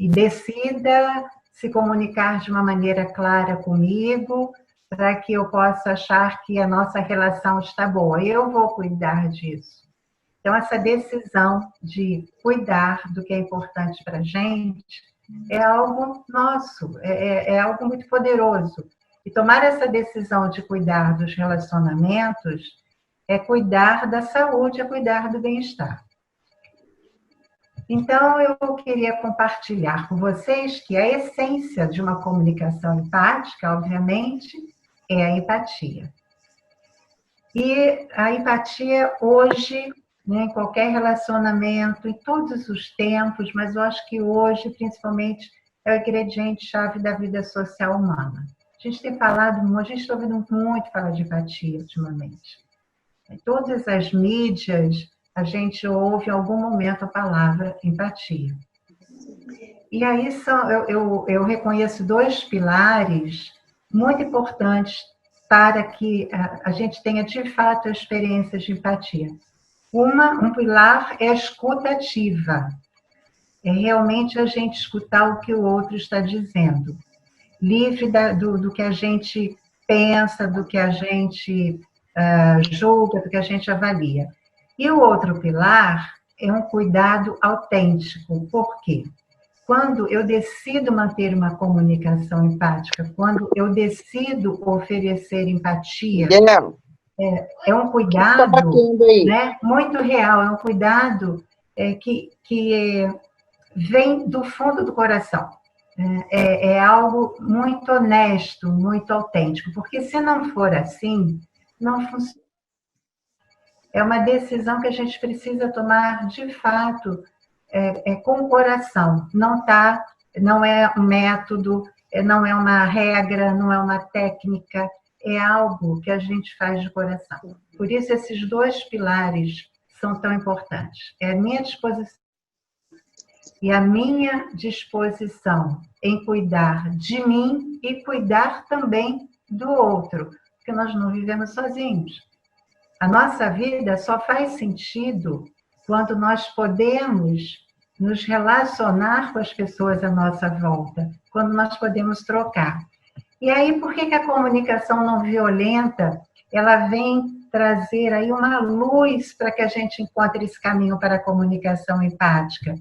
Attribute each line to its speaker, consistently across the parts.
Speaker 1: e decida se comunicar de uma maneira clara comigo, para que eu possa achar que a nossa relação está boa. Eu vou cuidar disso. Então, essa decisão de cuidar do que é importante para a gente é algo nosso, é algo muito poderoso. E tomar essa decisão de cuidar dos relacionamentos é cuidar da saúde, é cuidar do bem-estar. Então, eu queria compartilhar com vocês que a essência de uma comunicação empática, obviamente, é a empatia. E a empatia hoje, né, em qualquer relacionamento, em todos os tempos, mas eu acho que hoje, principalmente, é o ingrediente-chave da vida social humana. A gente tem falado, a gente está ouvindo muito falar de empatia ultimamente. Em todas as mídias, a gente ouve em algum momento a palavra empatia. E aí eu reconheço dois pilares muito importantes para que a gente tenha, de fato, a experiência de empatia. Um pilar é a escuta ativa. É realmente a gente escutar o que o outro está dizendo. Livre do que a gente pensa, do que a gente julga, do que a gente avalia. E o outro pilar é um cuidado autêntico. Por quê? Quando eu decido manter uma comunicação empática, quando eu decido oferecer empatia, é um cuidado, né, muito real, é um cuidado que vem do fundo do coração. É algo muito honesto, muito autêntico, porque se não for assim, não funciona. É uma decisão que a gente precisa tomar de fato com o coração. Não é um método, não é uma regra, não é uma técnica, é algo que a gente faz de coração. Por isso, esses dois pilares são tão importantes. É a minha disposição e a minha disposição em cuidar de mim e cuidar também do outro, porque nós não vivemos sozinhos. A nossa vida só faz sentido quando nós podemos nos relacionar com as pessoas à nossa volta, quando nós podemos trocar. E aí, por que a comunicação não violenta, ela vem trazer aí uma luz para que a gente encontre esse caminho para a comunicação empática?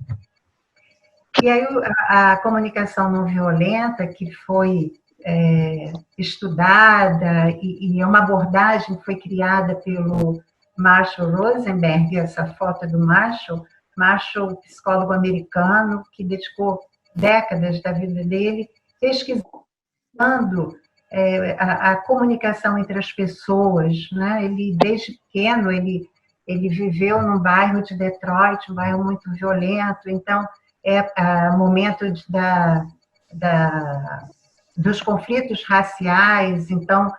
Speaker 1: E aí, a comunicação não violenta, que foi estudada, e é uma abordagem que foi criada pelo Marshall Rosenberg, essa foto do Marshall, psicólogo americano, que dedicou décadas da vida dele pesquisando a comunicação entre as pessoas, né? Ele, desde pequeno, ele viveu num bairro de Detroit, um bairro muito violento, então momento dos conflitos raciais, então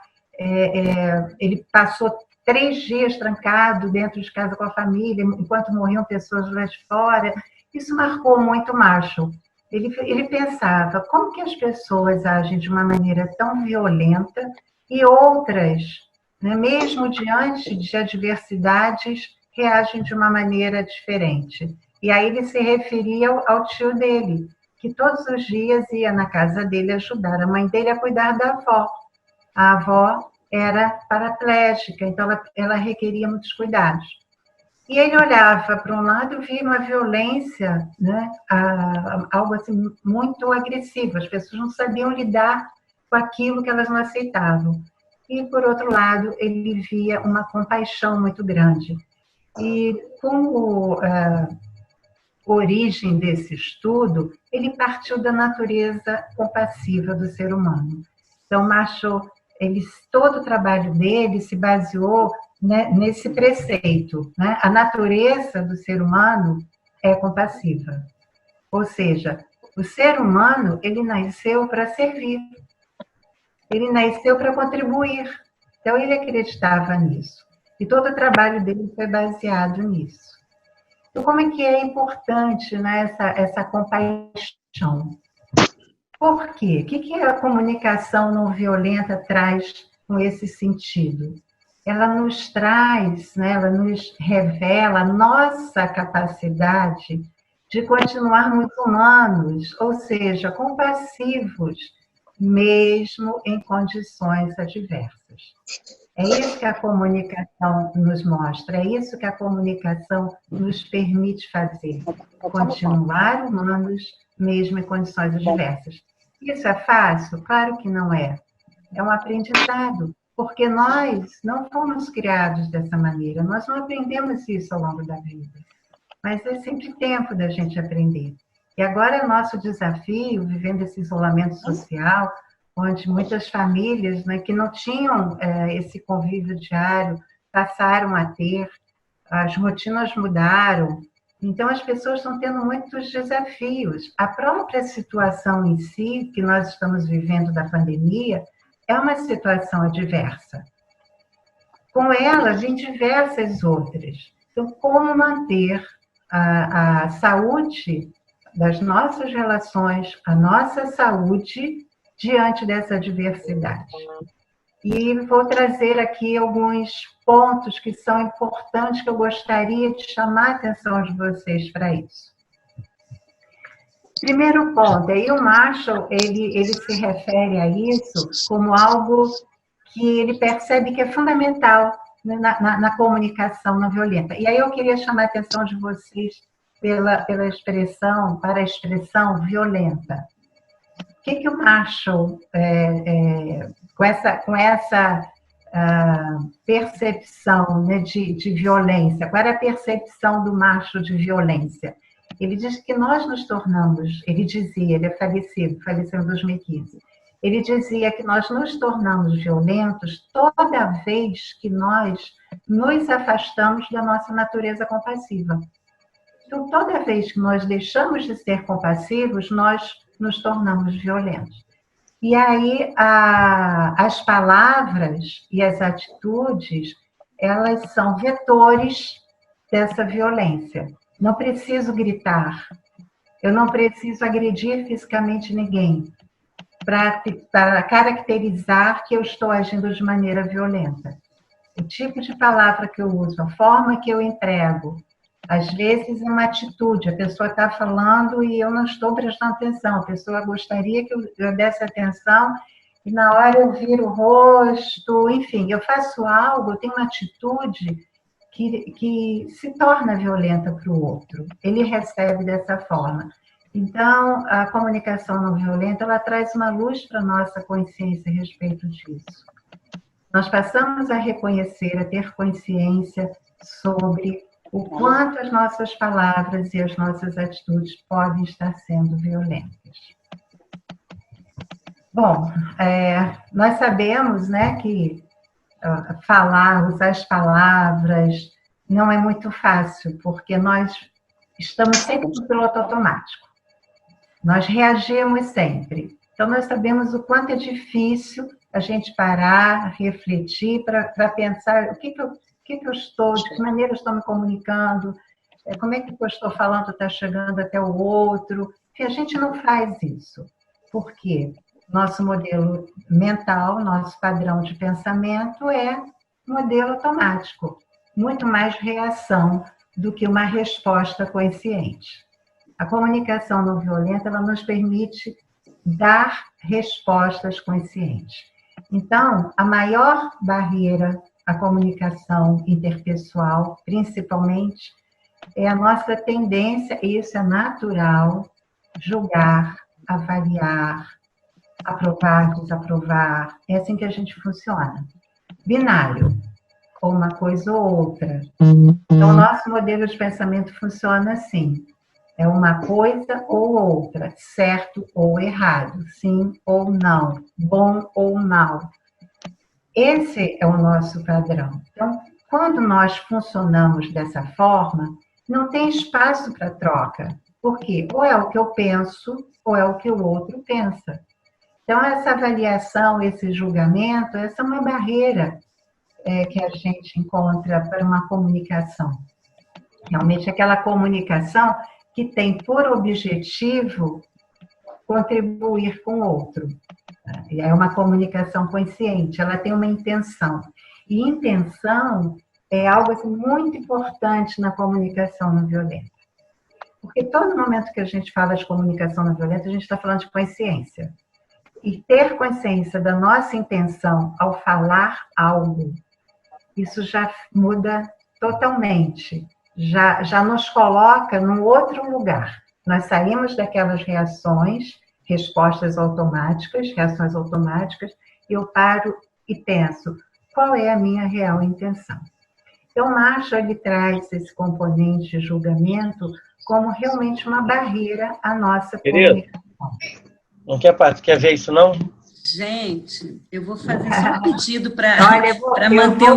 Speaker 1: ele passou 3 dias trancado dentro de casa com a família, enquanto morriam pessoas lá de fora. Isso marcou muito Marshall. Ele pensava, como que as pessoas agem de uma maneira tão violenta e outras, né, mesmo diante de adversidades, reagem de uma maneira diferente. E aí ele se referia ao tio dele, que todos os dias ia na casa dele ajudar a mãe dele a cuidar da avó. A avó era paraplégica, então ela requeria muitos cuidados. E ele olhava para um lado e via uma violência, né, algo assim muito agressivo. As pessoas não sabiam lidar com aquilo que elas não aceitavam. E, por outro lado, ele via uma compaixão muito grande. E como origem desse estudo, ele partiu da natureza compassiva do ser humano. Então, Marshall, todo o trabalho dele se baseou, né, nesse preceito, né? A natureza do ser humano é compassiva. Ou seja, o ser humano, ele nasceu para servir. Ele nasceu para contribuir. Então, ele acreditava nisso. E todo o trabalho dele foi baseado nisso. Então, como é que é importante, né, essa compaixão? Por quê? O que a comunicação não violenta traz com esse sentido? Ela nos traz, né, ela nos revela a nossa capacidade de continuarmos humanos, ou seja, compassivos, mesmo em condições adversas. É isso que a comunicação nos mostra, é isso que a comunicação nos permite fazer, continuar humanos, mesmo em condições adversas. Isso é fácil? Claro que não é. É um aprendizado, porque nós não fomos criados dessa maneira, nós não aprendemos isso ao longo da vida. Mas é sempre tempo da gente aprender. E agora é nosso desafio, vivendo esse isolamento social, onde muitas famílias, né, que não tinham esse convívio diário, passaram a ter, as rotinas mudaram, então as pessoas estão tendo muitos desafios. A própria situação em si, que nós estamos vivendo da pandemia, é uma situação adversa. Com ela, vem diversas outras. Então, como manter a saúde das nossas relações, a nossa saúde, diante dessa diversidade? E vou trazer aqui alguns pontos que são importantes, que eu gostaria de chamar a atenção de vocês para isso. Primeiro ponto, aí o Marshall, ele se refere a isso como algo que ele percebe que é fundamental na comunicação não violenta. E aí eu queria chamar a atenção de vocês para a expressão violenta. O que o Marshall, com essa percepção, né, de violência, qual era a percepção do Marshall de violência? Ele diz que nós nos tornamos, ele dizia, ele é faleceu em 2015, ele dizia que nós nos tornamos violentos toda vez que nós nos afastamos da nossa natureza compassiva. Então, toda vez que nós deixamos de ser compassivos, nós nos tornamos violentos. E aí, as palavras e as atitudes, elas são vetores dessa violência. Não preciso gritar, eu não preciso agredir fisicamente ninguém para caracterizar que eu estou agindo de maneira violenta. O tipo de palavra que eu uso, a forma que eu entrego, às vezes é uma atitude, a pessoa está falando e eu não estou prestando atenção, a pessoa gostaria que eu desse atenção e na hora eu viro o rosto, enfim, eu faço algo, eu tenho uma atitude que se torna violenta para o outro, ele recebe dessa forma. Então, a comunicação não violenta, ela traz uma luz para a nossa consciência a respeito disso. Nós passamos a reconhecer, a ter consciência sobre o quanto as nossas palavras e as nossas atitudes podem estar sendo violentas. Bom, nós sabemos, né, que usar as palavras não é muito fácil, porque nós estamos sempre no piloto automático. Nós reagimos sempre. Então, nós sabemos o quanto é difícil a gente parar, refletir, para pensar o que eu estou, de que maneira eu estou me comunicando, como é que o que eu estou falando está chegando até o outro. E a gente não faz isso. Por quê? Nosso modelo mental, nosso padrão de pensamento é modelo automático, muito mais reação do que uma resposta consciente. A comunicação não violenta, ela nos permite dar respostas conscientes. Então, a maior barreira à comunicação interpessoal, principalmente, é a nossa tendência, e isso é natural, julgar, avaliar, aprovar, desaprovar. É assim que a gente funciona. Binário, ou uma coisa ou outra. Então, o nosso modelo de pensamento funciona assim. É uma coisa ou outra, certo ou errado, sim ou não, bom ou mal. Esse é o nosso padrão. Então, quando nós funcionamos dessa forma, não tem espaço para troca. Por quê? Ou é o que eu penso, ou é o que o outro pensa. Então, essa avaliação, esse julgamento, essa é uma barreira que a gente encontra para uma comunicação. Realmente, aquela comunicação que tem por objetivo contribuir com o outro. É uma comunicação consciente, ela tem uma intenção. E intenção é algo assim, muito importante na comunicação não violenta. Porque todo momento que a gente fala de comunicação não violenta, a gente está falando de consciência. E ter consciência da nossa intenção ao falar algo, isso já muda totalmente. Já nos coloca num outro lugar. Nós saímos daquelas respostas automáticas, reações automáticas, e eu paro e penso, qual é a minha real intenção? Então, Marshall, ele traz esse componente de julgamento como realmente uma barreira à nossa comunicação.
Speaker 2: Quer ver isso, não?
Speaker 3: Gente, eu vou fazer só um pedido para manter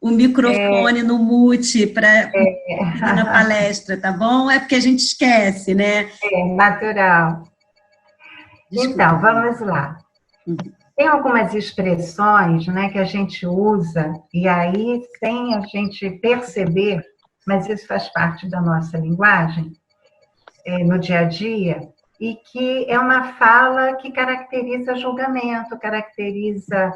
Speaker 3: o microfone no mute, para na palestra, tá bom? É porque a gente esquece, né?
Speaker 1: É natural. Desculpa. Então, vamos lá. Tem algumas expressões, né, que a gente usa, e aí, sem a gente perceber, mas isso faz parte da nossa linguagem, no dia a dia, e que é uma fala que caracteriza julgamento, caracteriza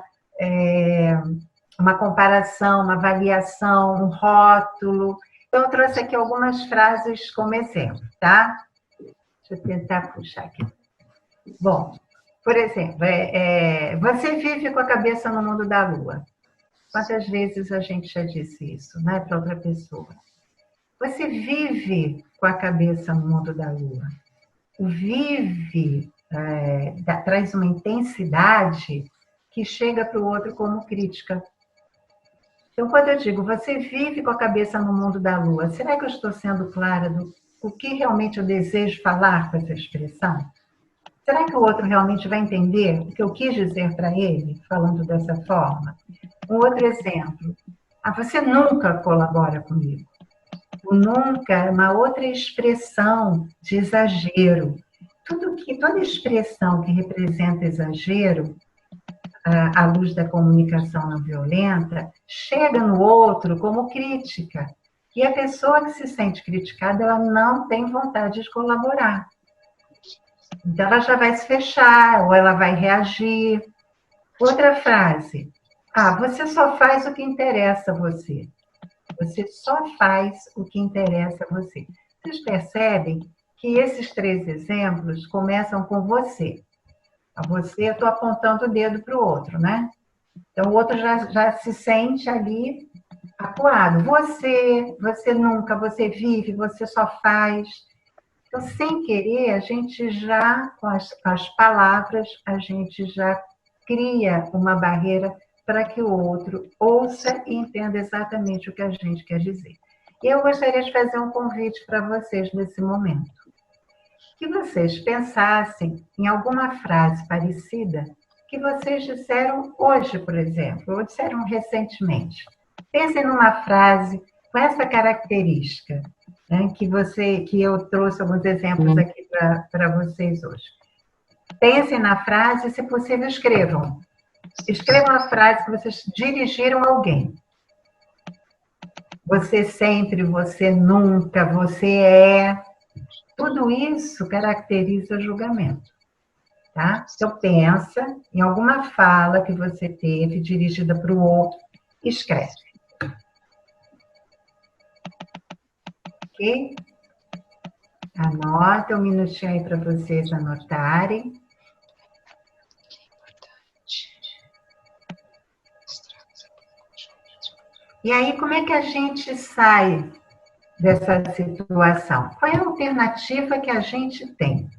Speaker 1: uma comparação, uma avaliação, um rótulo. Então, eu trouxe aqui algumas frases como exemplo, tá? Deixa eu tentar puxar aqui. Bom, por exemplo, você vive com a cabeça no mundo da lua. Quantas vezes a gente já disse isso, né, para outra pessoa? Você vive com a cabeça no mundo da lua. O vive traz uma intensidade que chega para o outro como crítica. Então, quando eu digo, você vive com a cabeça no mundo da lua, será que eu estou sendo clara do que realmente eu desejo falar com essa expressão? Será que o outro realmente vai entender o que eu quis dizer para ele, falando dessa forma? Um outro exemplo. Você nunca colabora comigo. O nunca é uma outra expressão de exagero. Toda expressão que representa exagero, à luz da comunicação não violenta, chega no outro como crítica. E a pessoa que se sente criticada, ela não tem vontade de colaborar. Então, ela já vai se fechar, ou ela vai reagir. Outra frase. Você só faz o que interessa a você. Você só faz o que interessa a você. Vocês percebem que esses 3 exemplos começam com você. A você, eu estou apontando o dedo para o outro, né? Então, o outro já se sente ali acuado. Você nunca, você vive, você só faz. Então, sem querer, a gente já, com as palavras, a gente já cria uma barreira para que o outro ouça e entenda exatamente o que a gente quer dizer. E eu gostaria de fazer um convite para vocês nesse momento. Que vocês pensassem em alguma frase parecida que vocês disseram hoje, por exemplo, ou disseram recentemente. Pensem numa frase com essa característica, né, que eu trouxe alguns exemplos aqui para vocês hoje. Pensem na frase e, se possível, escrevam. Escrevam a frase que vocês dirigiram a alguém. Você sempre, você nunca, você é. Tudo isso caracteriza julgamento. Tá? Então, pensa em alguma fala que você teve dirigida para o outro, escreve. Ok? Anota um minutinho aí para vocês anotarem. E aí, como é que a gente sai dessa situação? Qual é a alternativa que a gente tem?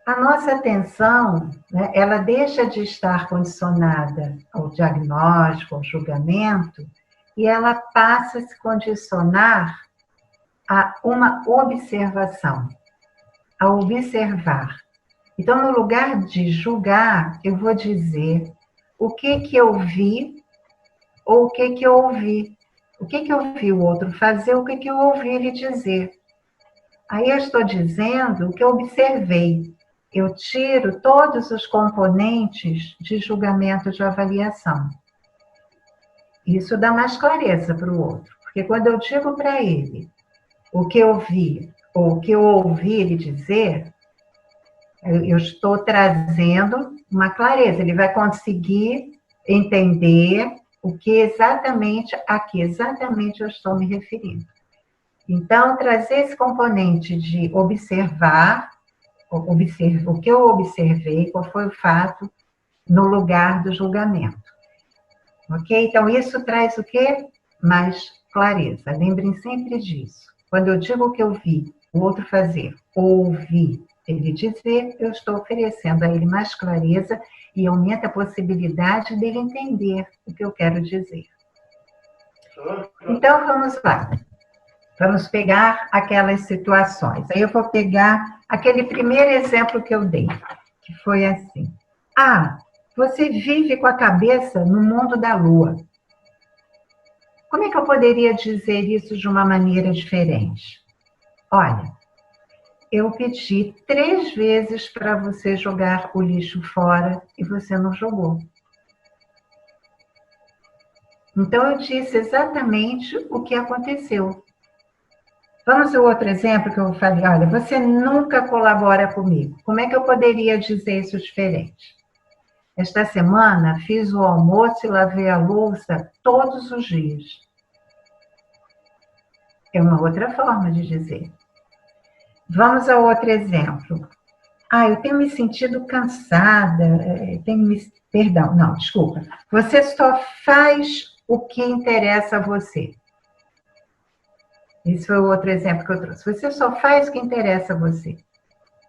Speaker 1: A nossa atenção, né, ela deixa de estar condicionada ao diagnóstico, ao julgamento, e ela passa a se condicionar a uma observação, a observar. Então, no lugar de julgar, eu vou dizer o que eu vi ou o que eu ouvi. O que eu vi o outro fazer, o que eu ouvi ele dizer. Aí eu estou dizendo o que eu observei. Eu tiro todos os componentes de julgamento, de avaliação. Isso dá mais clareza para o outro. Porque quando eu digo para ele o que eu vi ou o que eu ouvi ele dizer, eu estou trazendo uma clareza. Ele vai conseguir entender a que exatamente eu estou me referindo. Então, trazer esse componente de observar o que eu observei, qual foi o fato, no lugar do julgamento. Ok? Então, isso traz o quê? Mais clareza. Lembrem sempre disso. Quando eu digo que eu vi o outro fazer, ouvi ele dizer, eu estou oferecendo a ele mais clareza e aumenta a possibilidade dele entender o que eu quero dizer. Então, vamos lá. Vamos pegar aquelas situações. Aí eu vou pegar aquele primeiro exemplo que eu dei, que foi assim. Ah, você vive com a cabeça no mundo da lua. Como é que eu poderia dizer isso de uma maneira diferente? Olha, eu pedi 3 vezes para você jogar o lixo fora e você não jogou. Então, eu disse exatamente o que aconteceu. Vamos ao outro exemplo que eu falei. Olha, você nunca colabora comigo. Como é que eu poderia dizer isso diferente? Esta semana, fiz o almoço e lavei a louça todos os dias. É uma outra forma de dizer. Vamos ao outro exemplo. Ah, eu tenho me sentido cansada, Perdão, não, desculpa. Você só faz o que interessa a você. Esse foi o outro exemplo que eu trouxe. Você só faz o que interessa a você.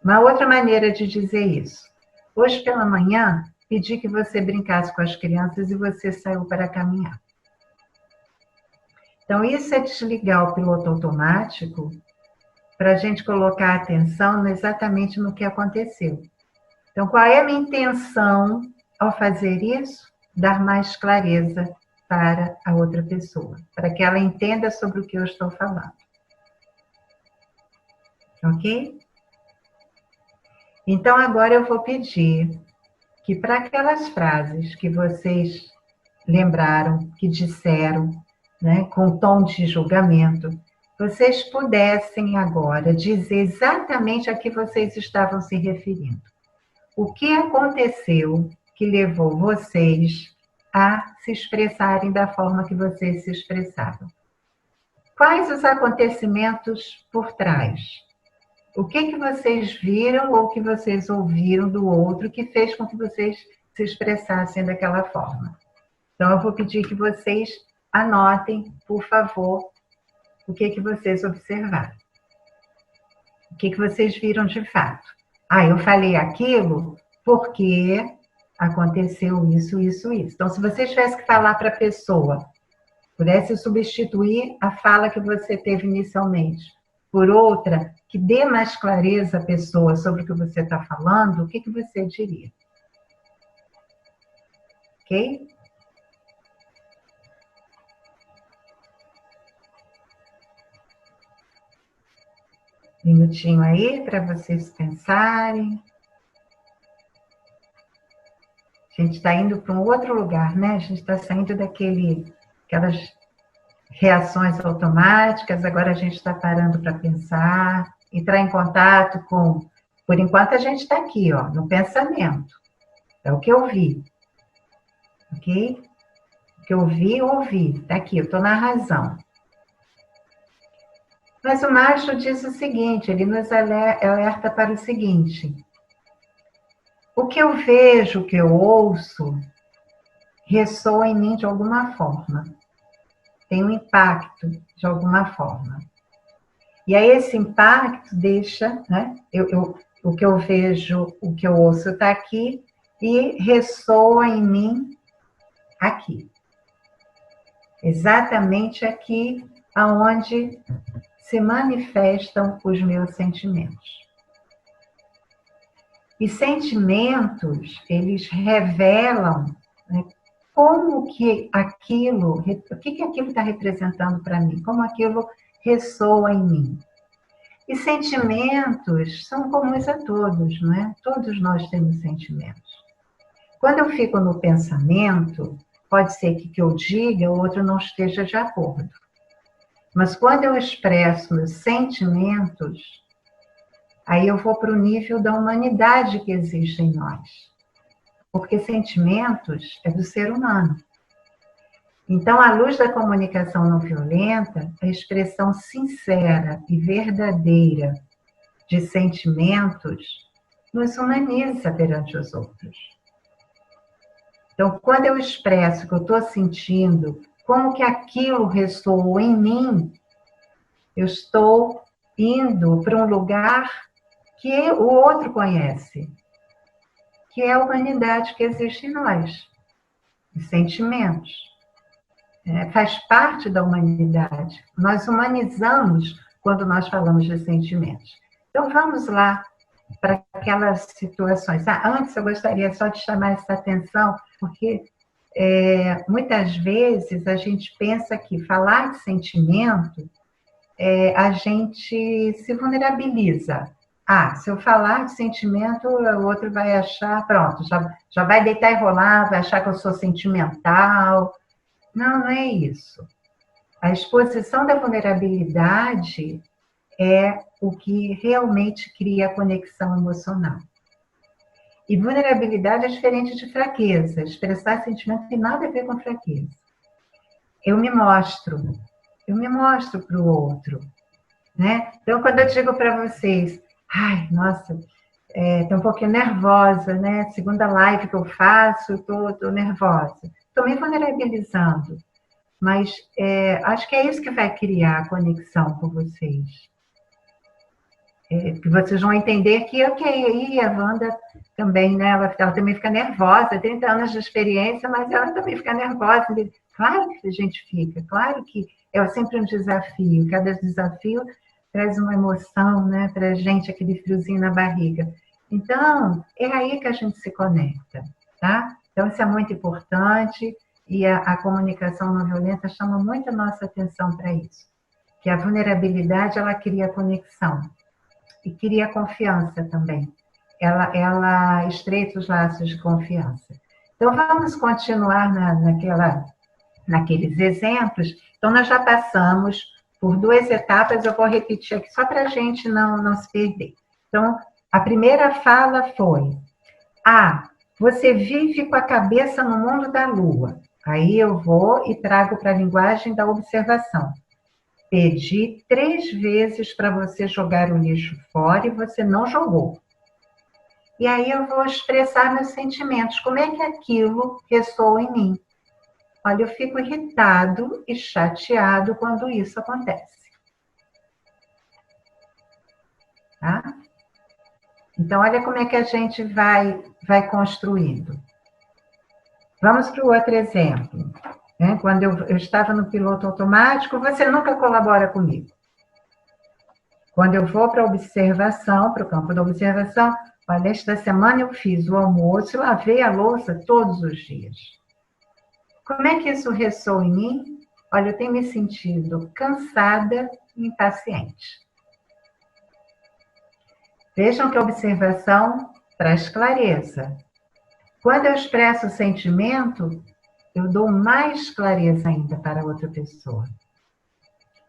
Speaker 1: Uma outra maneira de dizer isso. Hoje pela manhã, pedi que você brincasse com as crianças e você saiu para caminhar. Então, isso é desligar o piloto automático para a gente colocar a atenção exatamente no que aconteceu. Então, qual é a minha intenção ao fazer isso? Dar mais clareza para a outra pessoa, para que ela entenda sobre o que eu estou falando. Ok? Então, agora eu vou pedir que para aquelas frases que vocês lembraram, que disseram, né, com tom de julgamento, vocês pudessem agora dizer exatamente a que vocês estavam se referindo. O que aconteceu que levou vocês a se expressarem da forma que vocês se expressavam? Quais os acontecimentos por trás? O que vocês viram ou que vocês ouviram do outro que fez com que vocês se expressassem daquela forma? Então, eu vou pedir que vocês anotem, por favor, o que vocês observaram. O que vocês viram de fato. Ah, eu falei aquilo porque aconteceu isso, isso, isso. Então, se você tivesse que falar para a pessoa, pudesse substituir a fala que você teve inicialmente por outra, que dê mais clareza à pessoa sobre o que você está falando, o que você diria? Ok? Minutinho aí para vocês pensarem. A gente está indo para um outro lugar, né? A gente está saindo aquelas reações automáticas, agora a gente está parando para pensar, entrar em contato com... Por enquanto a gente está aqui, ó, no pensamento. É o que eu vi. Ok? O que eu vi, eu ouvi. Está aqui, eu estou na razão. Mas o Marshall diz o seguinte, ele nos alerta para o seguinte: o que eu vejo, o que eu ouço, ressoa em mim de alguma forma, tem um impacto de alguma forma. E aí esse impacto deixa, né, o que eu vejo, o que eu ouço está aqui e ressoa em mim aqui. Exatamente aqui aonde se manifestam os meus sentimentos. E sentimentos, eles revelam, né, como que aquilo, o que aquilo está representando para mim, como aquilo ressoa em mim. E sentimentos são comuns a todos, não é? Todos nós temos sentimentos. Quando eu fico no pensamento, pode ser que o que eu diga, o outro não esteja de acordo. Mas quando eu expresso meus sentimentos, aí eu vou para o nível da humanidade que existe em nós. Porque sentimentos é do ser humano. Então, à luz da comunicação não violenta, a expressão sincera e verdadeira de sentimentos nos humaniza perante os outros. Então, quando eu expresso o que eu estou sentindo, como que aquilo ressoou em mim, eu estou indo para um lugar que o outro conhece, que é a humanidade que existe em nós, os sentimentos. Faz parte da humanidade. Nós humanizamos quando nós falamos de sentimentos. Então, vamos lá para aquelas situações. Antes, eu gostaria só de chamar essa atenção, porque muitas vezes a gente pensa que falar de sentimento, a gente se vulnerabiliza. Se eu falar de sentimento, o outro vai achar, pronto, já vai deitar e rolar, vai achar que eu sou sentimental. Não, não é isso. A exposição da vulnerabilidade é o que realmente cria a conexão emocional. E vulnerabilidade é diferente de fraqueza. Expressar sentimento não tem nada a ver com fraqueza. Eu me mostro para o outro, né? Então, quando eu digo para vocês, nossa, tô um pouquinho nervosa, né? Segunda live que eu faço, tô nervosa. Estou me vulnerabilizando. Mas acho que é isso que vai criar a conexão com vocês. Que vocês vão entender que, ok, a Wanda também, né? Ela também fica nervosa, 30 anos de experiência, mas ela também fica nervosa. Claro que a gente fica, claro que é sempre um desafio. Cada desafio traz uma emoção, né? Para a gente, aquele friozinho na barriga. Então, é aí que a gente se conecta, tá? Então, isso é muito importante. E a comunicação não violenta chama muito a nossa atenção para isso. Que a vulnerabilidade, ela cria conexão. E cria confiança também. Ela estreita os laços de confiança. Então, vamos continuar naqueles exemplos. Então, nós já passamos por 2 etapas, eu vou repetir aqui só para a gente não se perder. Então, a primeira fala foi: você vive com a cabeça no mundo da lua. Aí eu vou e trago para a linguagem da observação. Pedi 3 vezes para você jogar o lixo fora e você não jogou. E aí eu vou expressar meus sentimentos. Como é que aquilo ressoa em mim? Olha, eu fico irritado e chateado quando isso acontece. Tá? Então, olha como é que a gente vai construindo. Vamos para o outro exemplo. Quando eu estava no piloto automático, você nunca colabora comigo. Quando eu vou para a observação, para o campo da observação, olha, esta semana eu fiz o almoço e lavei a louça todos os dias. Como é que isso ressoa em mim? Olha, eu tenho me sentido cansada e impaciente. Vejam que a observação traz clareza. Quando eu expresso o sentimento, eu dou mais clareza ainda para a outra pessoa.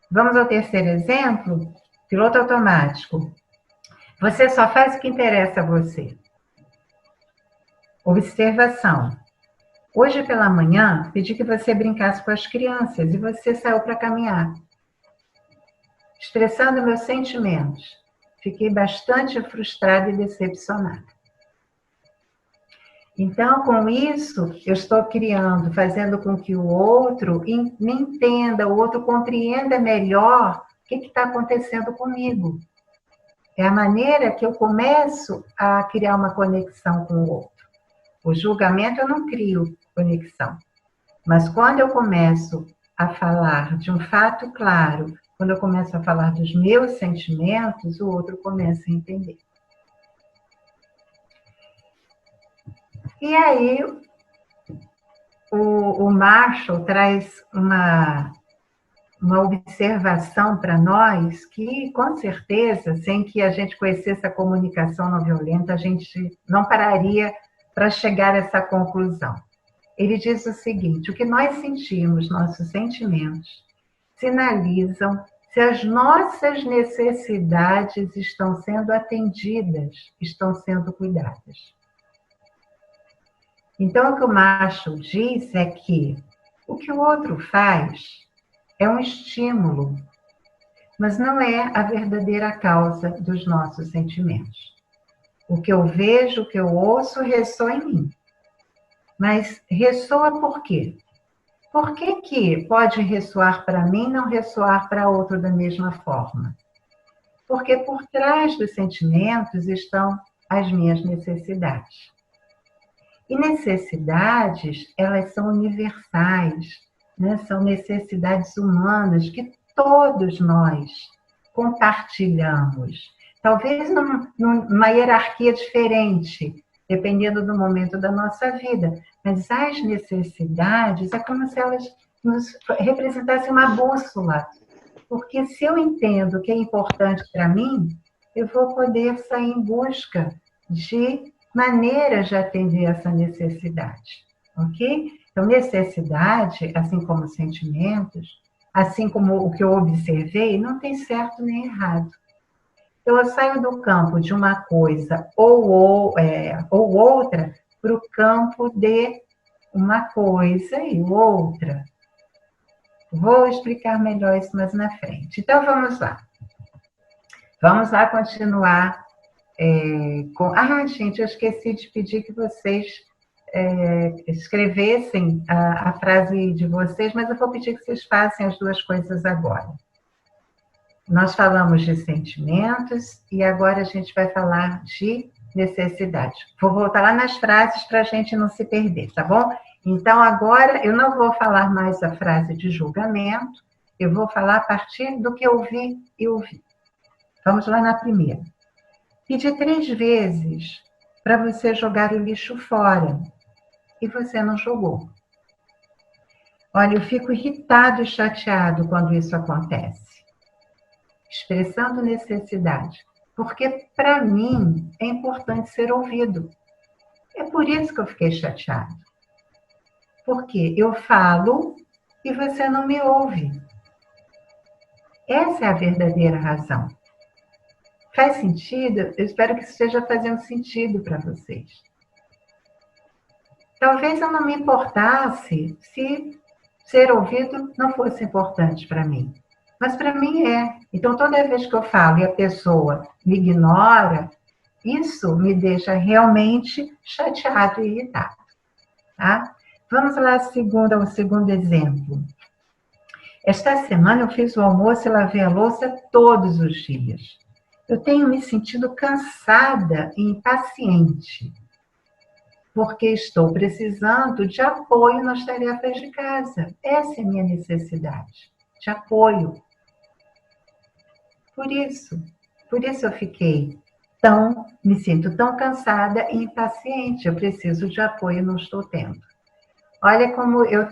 Speaker 1: Vamos ao terceiro exemplo, piloto automático. Você só faz o que interessa a você. Observação. Hoje pela manhã, pedi que você brincasse com as crianças e você saiu para caminhar. Expressando meus sentimentos. Fiquei bastante frustrada e decepcionada. Então, com isso, eu estou criando, fazendo com que o outro me entenda, o outro compreenda melhor o que está acontecendo comigo. É a maneira que eu começo a criar uma conexão com o outro. O julgamento eu não crio conexão. Mas quando eu começo a falar de um fato claro, quando eu começo a falar dos meus sentimentos, o outro começa a entender. E aí, o Marshall traz uma observação para nós que, com certeza, sem que a gente conhecesse a comunicação não violenta, a gente não pararia para chegar a essa conclusão. Ele diz o seguinte: o que nós sentimos, nossos sentimentos, sinalizam se as nossas necessidades estão sendo atendidas, estão sendo cuidadas. Então, o que o Marshall diz é que O que o outro faz é um estímulo, mas não é a verdadeira causa dos nossos sentimentos. O que eu vejo, o que eu ouço, ressoa em mim. Mas ressoa por quê? Por que que pode ressoar para mim e não ressoar para outro da mesma forma? Porque por trás dos sentimentos estão as minhas necessidades. E necessidades, elas são universais, né? São necessidades humanas que todos nós compartilhamos. Talvez numa hierarquia diferente, dependendo do momento da nossa vida. Mas as necessidades é como se elas nos representassem uma bússola. Porque se eu entendo o que é importante para mim, eu vou poder sair em busca de maneiras de atender essa necessidade. Ok? Então, necessidade, assim como sentimentos, assim como o que eu observei, não tem certo nem errado. Então, eu saio do campo de uma coisa ou outra para o campo de uma coisa e outra. Vou explicar melhor isso mais na frente. Então, vamos lá. Vamos lá continuar com... Ah, gente, eu esqueci de pedir que vocês escrevessem a frase de vocês, mas eu vou pedir que vocês façam as duas coisas agora. Nós falamos de sentimentos e agora a gente vai falar de necessidade. Vou voltar lá nas frases para a gente não se perder, tá bom? Então, agora eu não vou falar mais a frase de julgamento, eu vou falar a partir do que eu vi e ouvi. Vamos lá na primeira. Pedi 3 vezes para você jogar o lixo fora e você não jogou. Olha, eu fico irritado e chateado quando isso acontece. Expressando necessidade, porque para mim é importante ser ouvido. É por isso que eu fiquei chateado. Porque eu falo e você não me ouve. Essa é a verdadeira razão. Faz sentido? Eu espero que isso esteja fazendo sentido para vocês. Talvez eu não me importasse se ser ouvido não fosse importante para mim. Mas para mim é. Então, toda vez que eu falo e a pessoa me ignora, isso me deixa realmente chateado e irritado. Tá? Vamos lá ao segundo exemplo. Esta semana eu fiz o almoço e lavei a louça todos os dias. Eu tenho me sentido cansada e impaciente, porque estou precisando de apoio nas tarefas de casa. Essa é a minha necessidade, de apoio. Por isso eu me sinto tão cansada e impaciente. Eu preciso de apoio e não estou tendo. Olha como eu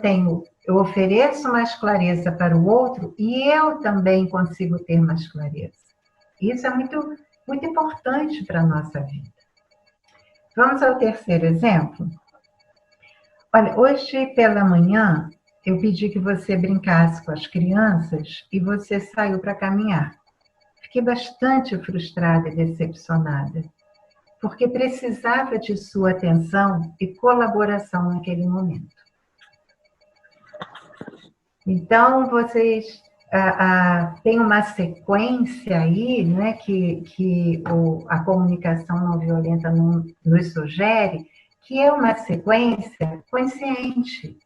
Speaker 1: ofereço mais clareza para o outro e eu também consigo ter mais clareza. Isso é muito, muito importante para a nossa vida. Vamos ao terceiro exemplo? Olha, hoje pela manhã eu pedi que você brincasse com as crianças e você saiu para caminhar. Fiquei bastante frustrada e decepcionada, porque precisava de sua atenção e colaboração naquele momento. Então, vocês têm uma sequência aí, né, que a comunicação não violenta nos sugere, que é uma sequência consciente.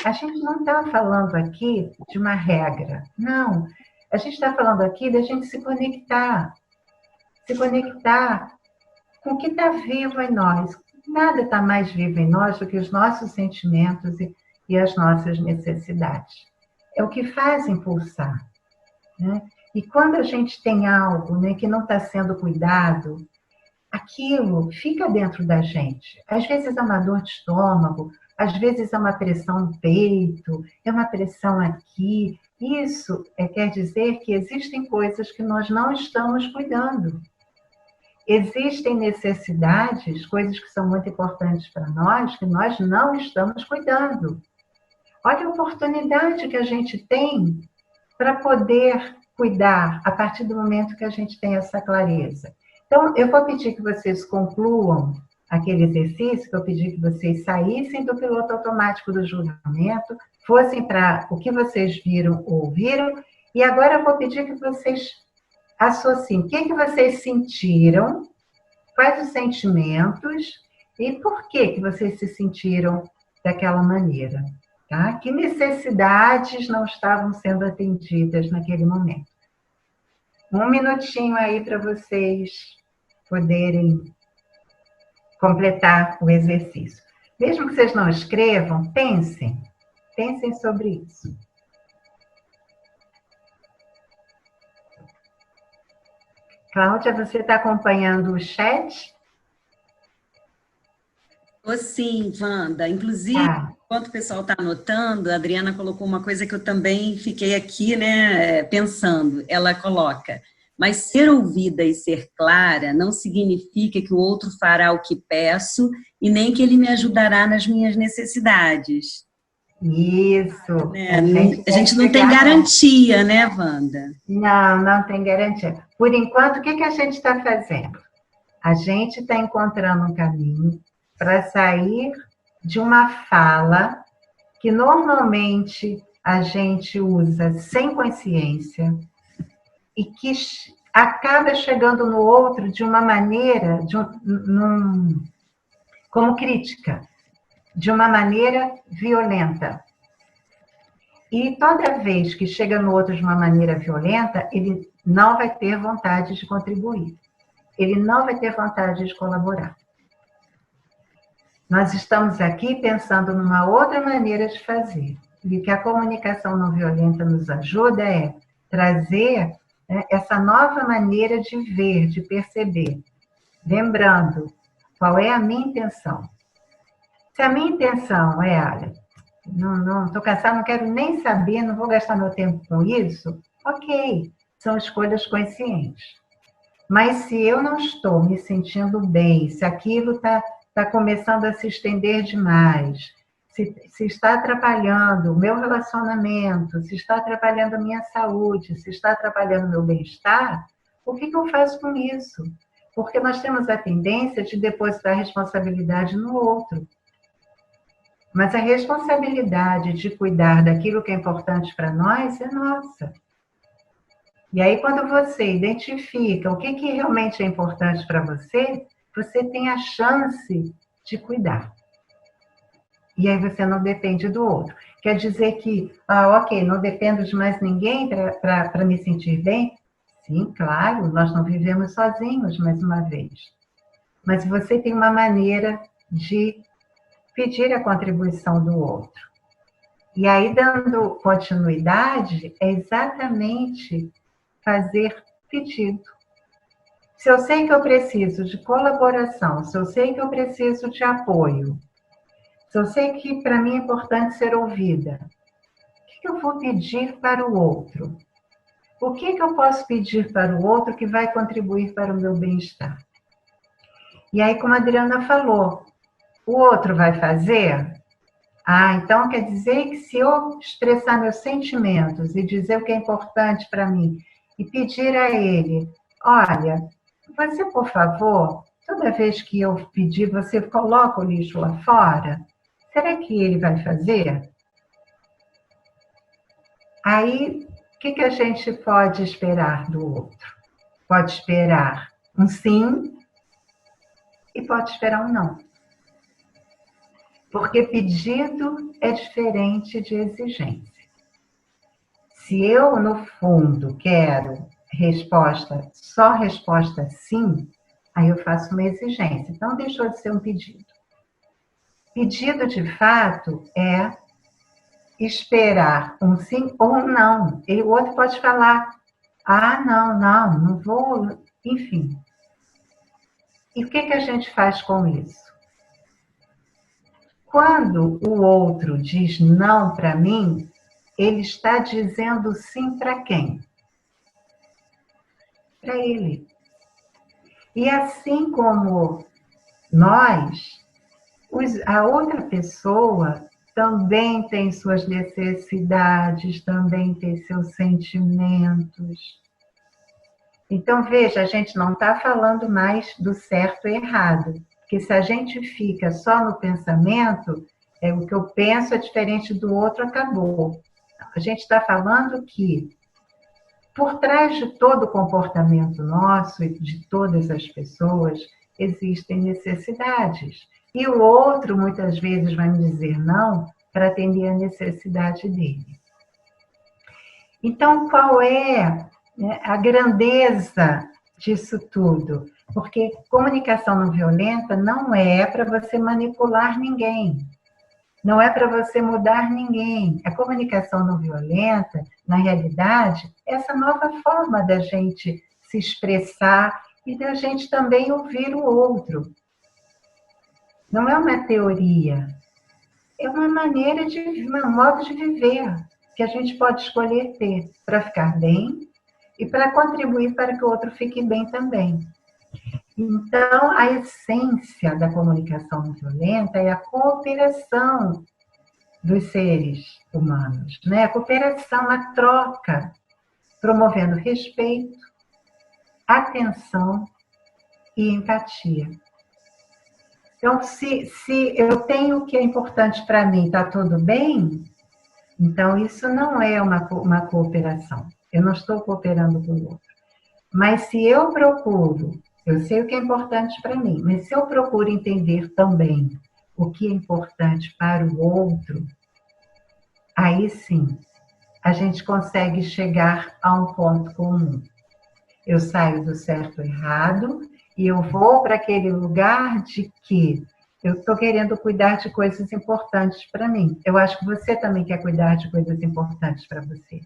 Speaker 1: A gente não está falando aqui de uma regra, não. A gente está falando aqui da gente se conectar com o que está vivo em nós. Nada está mais vivo em nós do que os nossos sentimentos e as nossas necessidades. É o que faz impulsar. Né? E quando a gente tem algo, né, que não está sendo cuidado, aquilo fica dentro da gente. Às vezes é uma dor de estômago, às vezes é uma pressão no peito, é uma pressão aqui. Isso quer dizer que existem coisas que nós não estamos cuidando. Existem necessidades, coisas que são muito importantes para nós, que nós não estamos cuidando. Olha a oportunidade que a gente tem para poder cuidar a partir do momento que a gente tem essa clareza. Então, eu vou pedir que vocês concluam aquele exercício, que eu pedi que vocês saíssem do piloto automático do julgamento, fossem para o que vocês viram ou ouviram, e agora eu vou pedir que vocês associem o que vocês sentiram, quais os sentimentos e por que vocês se sentiram daquela maneira. Tá? Que necessidades não estavam sendo atendidas naquele momento. Um minutinho aí para vocês poderem completar o exercício. Mesmo que vocês não escrevam, pensem sobre isso. Cláudia, você está acompanhando o chat?
Speaker 3: Sim, Wanda. Inclusive, enquanto o pessoal está anotando, a Adriana colocou uma coisa que eu também fiquei aqui, né, pensando. Ela coloca: mas ser ouvida e ser clara não significa que o outro fará o que peço e nem que ele me ajudará nas minhas necessidades.
Speaker 1: Isso.
Speaker 3: Né? A gente não tem garantia, né, Wanda?
Speaker 1: Não tem garantia. Por enquanto, o que a gente está fazendo? A gente está encontrando um caminho para sair de uma fala que normalmente a gente usa sem consciência e que acaba chegando no outro de uma maneira, como crítica, de uma maneira violenta. E toda vez que chega no outro de uma maneira violenta, ele não vai ter vontade de contribuir. Ele não vai ter vontade de colaborar. Nós estamos aqui pensando numa outra maneira de fazer. E o que a comunicação não violenta nos ajuda é trazer, né, essa nova maneira de ver, de perceber. Lembrando, qual é a minha intenção? Se a minha intenção é, olha, não estou cansada, não quero nem saber, não vou gastar meu tempo com isso, ok, são escolhas conscientes. Mas se eu não estou me sentindo bem, se aquilo está começando a se estender demais, se está atrapalhando o meu relacionamento, se está atrapalhando a minha saúde, se está atrapalhando o meu bem-estar, o que eu faço com isso? Porque nós temos a tendência de depositar a responsabilidade no outro. Mas a responsabilidade de cuidar daquilo que é importante para nós é nossa. E aí, quando você identifica o que realmente é importante para você, você tem a chance de cuidar. E aí você não depende do outro. Quer dizer que, ok, não dependo de mais ninguém para me sentir bem? Sim, claro, nós não vivemos sozinhos, mais uma vez. Mas você tem uma maneira de pedir a contribuição do outro. E aí, dando continuidade, é exatamente fazer pedido. Se eu sei que eu preciso de colaboração, se eu sei que eu preciso de apoio, se eu sei que para mim é importante ser ouvida, o que eu vou pedir para o outro? O que eu posso pedir para o outro que vai contribuir para o meu bem-estar? E aí, como a Adriana falou, o outro vai fazer? Então quer dizer que se eu expressar meus sentimentos e dizer o que é importante para mim e pedir a ele, olha, você, por favor, toda vez que eu pedir, você coloca o lixo lá fora? Será que ele vai fazer? Aí, o que a gente pode esperar do outro? Pode esperar um sim e pode esperar um não. Porque pedido é diferente de exigência. Se eu, no fundo, quero só resposta sim, aí eu faço uma exigência. Então, deixou de ser um pedido. Pedido, de fato, é esperar um sim ou um não. E o outro pode falar, não vou, enfim. E o que a gente faz com isso? Quando o outro diz não para mim, ele está dizendo sim para quem? Para ele. E assim como nós, a outra pessoa também tem suas necessidades, também tem seus sentimentos. Então, veja, a gente não está falando mais do certo e errado. Porque se a gente fica só no pensamento, O que eu penso é diferente do outro, acabou. A gente está falando que, por trás de todo o comportamento nosso e de todas as pessoas, existem necessidades. E o outro, muitas vezes, vai me dizer não para atender a necessidade dele. Então, qual é, né, a grandeza disso tudo? Porque comunicação não violenta não é para você manipular ninguém. Não é para você mudar ninguém. A comunicação não violenta, na realidade, é essa nova forma da gente se expressar e da gente também ouvir o outro. Não é uma teoria, é uma maneira um modo de viver que a gente pode escolher ter para ficar bem e para contribuir para que o outro fique bem também. Então, a essência da comunicação não violenta é a cooperação dos seres humanos, né? A cooperação, a troca, promovendo respeito, atenção e empatia. Então, se eu tenho o que é importante para mim, está tudo bem, então isso não é uma cooperação. Eu não estou cooperando com o outro. Mas se eu procuro, eu sei o que é importante para mim, mas se eu procuro entender também o que é importante para o outro, aí sim, a gente consegue chegar a um ponto comum. Eu saio do certo e errado e eu vou para aquele lugar de que eu estou querendo cuidar de coisas importantes para mim. Eu acho que você também quer cuidar de coisas importantes para você.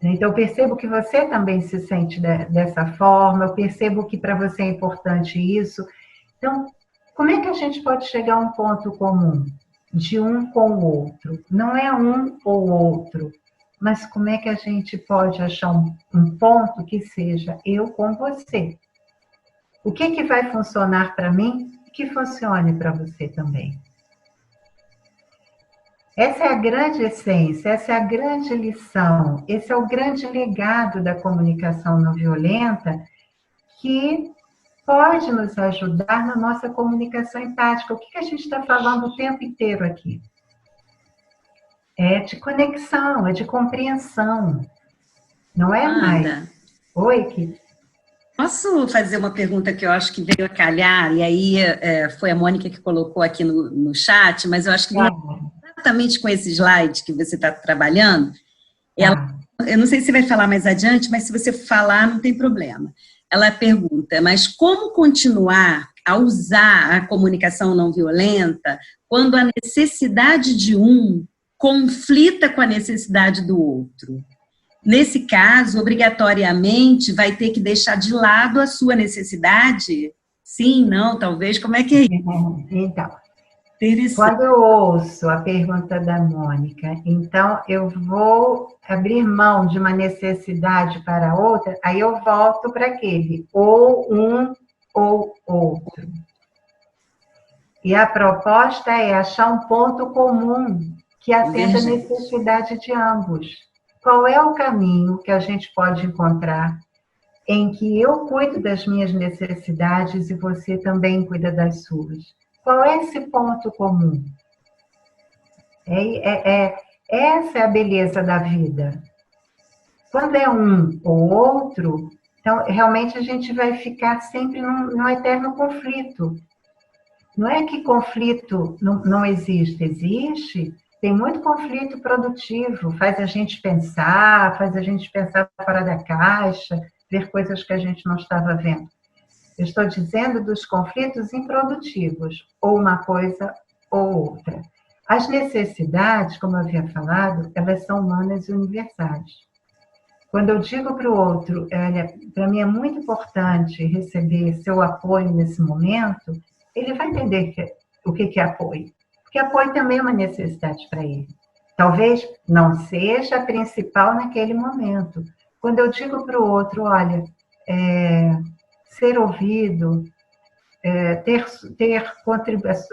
Speaker 1: Então, eu percebo que você também se sente dessa forma, eu percebo que para você é importante isso. Então, como é que a gente pode chegar a um ponto comum de um com o outro? Não é um ou outro, mas como é que a gente pode achar um ponto que seja eu com você? O que vai funcionar para mim e que funcione para você também? Essa é a grande essência, essa é a grande lição, esse é o grande legado da comunicação não violenta que pode nos ajudar na nossa comunicação empática. O que a gente está falando o tempo inteiro aqui? É de conexão, é de compreensão. Não é mais. Oi, Kit.
Speaker 3: Posso fazer uma pergunta que eu acho que veio a calhar, e aí foi a Mônica que colocou aqui no chat, mas eu acho que exatamente com esse slide que você está trabalhando, eu não sei se vai falar mais adiante, mas se você falar, não tem problema. Ela pergunta, mas como continuar a usar a comunicação não violenta quando a necessidade de um conflita com a necessidade do outro? Nesse caso, obrigatoriamente, vai ter que deixar de lado a sua necessidade? Sim, não, talvez, como é que é isso?
Speaker 1: Então, quando eu ouço a pergunta da Mônica, então eu vou abrir mão de uma necessidade para outra, aí eu volto para aquele, ou um ou outro. E a proposta é achar um ponto comum que atenda a necessidade de ambos. Qual é o caminho que a gente pode encontrar em que eu cuido das minhas necessidades e você também cuida das suas? Qual é esse ponto comum? Essa é a beleza da vida. Quando é um ou outro, então realmente a gente vai ficar sempre num eterno conflito. Não é que conflito não existe, existe. Tem muito conflito produtivo, faz a gente pensar fora da caixa, ver coisas que a gente não estava vendo. Eu estou dizendo dos conflitos improdutivos, ou uma coisa ou outra. As necessidades, como eu havia falado, elas são humanas e universais. Quando eu digo para o outro, olha, para mim é muito importante receber seu apoio nesse momento, ele vai entender o que é apoio. Porque apoio também é uma necessidade para ele. Talvez não seja a principal naquele momento. Quando eu digo para o outro, olha, ser ouvido, ter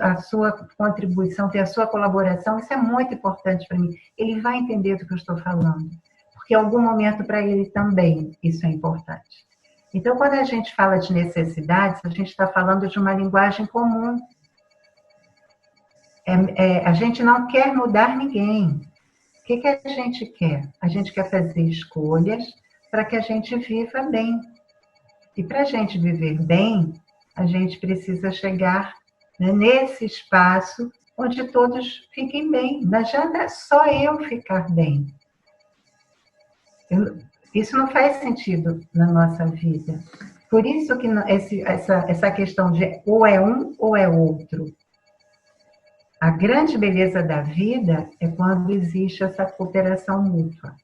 Speaker 1: a sua contribuição, ter a sua colaboração, isso é muito importante para mim. Ele vai entender do que eu estou falando. Porque em algum momento para ele também isso é importante. Então, quando a gente fala de necessidades, a gente está falando de uma linguagem comum. A gente não quer mudar ninguém. O que a gente quer? A gente quer fazer escolhas para que a gente viva bem. E para a gente viver bem, a gente precisa chegar, né, nesse espaço onde todos fiquem bem. Não adianta só eu ficar bem. Isso não faz sentido na nossa vida. Por isso que essa questão de ou é um ou é outro. A grande beleza da vida é quando existe essa cooperação mútua.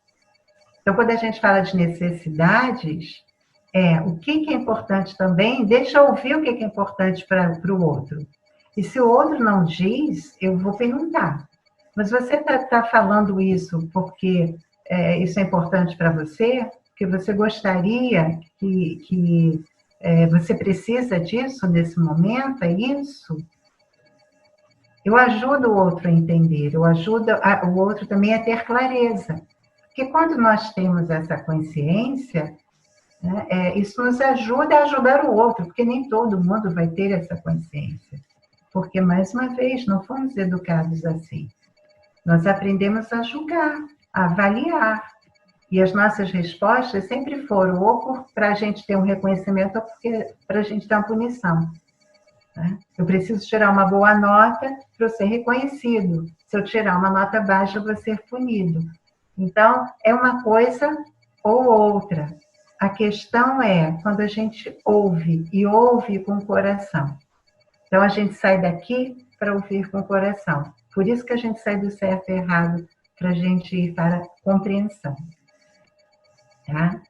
Speaker 1: Então, quando a gente fala de necessidades, o que é importante também, deixa eu ouvir o que é importante para o outro. E se o outro não diz, eu vou perguntar. Mas você está falando isso porque isso é importante para você? Porque você gostaria que você precisa disso nesse momento? É isso? Eu ajudo o outro a entender, eu ajudo o outro também a ter clareza. Porque quando nós temos essa consciência, né, isso nos ajuda a ajudar o outro, porque nem todo mundo vai ter essa consciência. Porque, mais uma vez, não fomos educados assim. Nós aprendemos a julgar, a avaliar. E as nossas respostas sempre foram ou para a gente ter um reconhecimento ou para a gente ter uma punição. Eu preciso tirar uma boa nota para eu ser reconhecido. Se eu tirar uma nota baixa, eu vou ser punido. Então, é uma coisa ou outra. A questão é quando a gente ouve, e ouve com o coração. Então, a gente sai daqui para ouvir com o coração. Por isso que a gente sai do certo e errado, para a gente ir para a compreensão. Tá?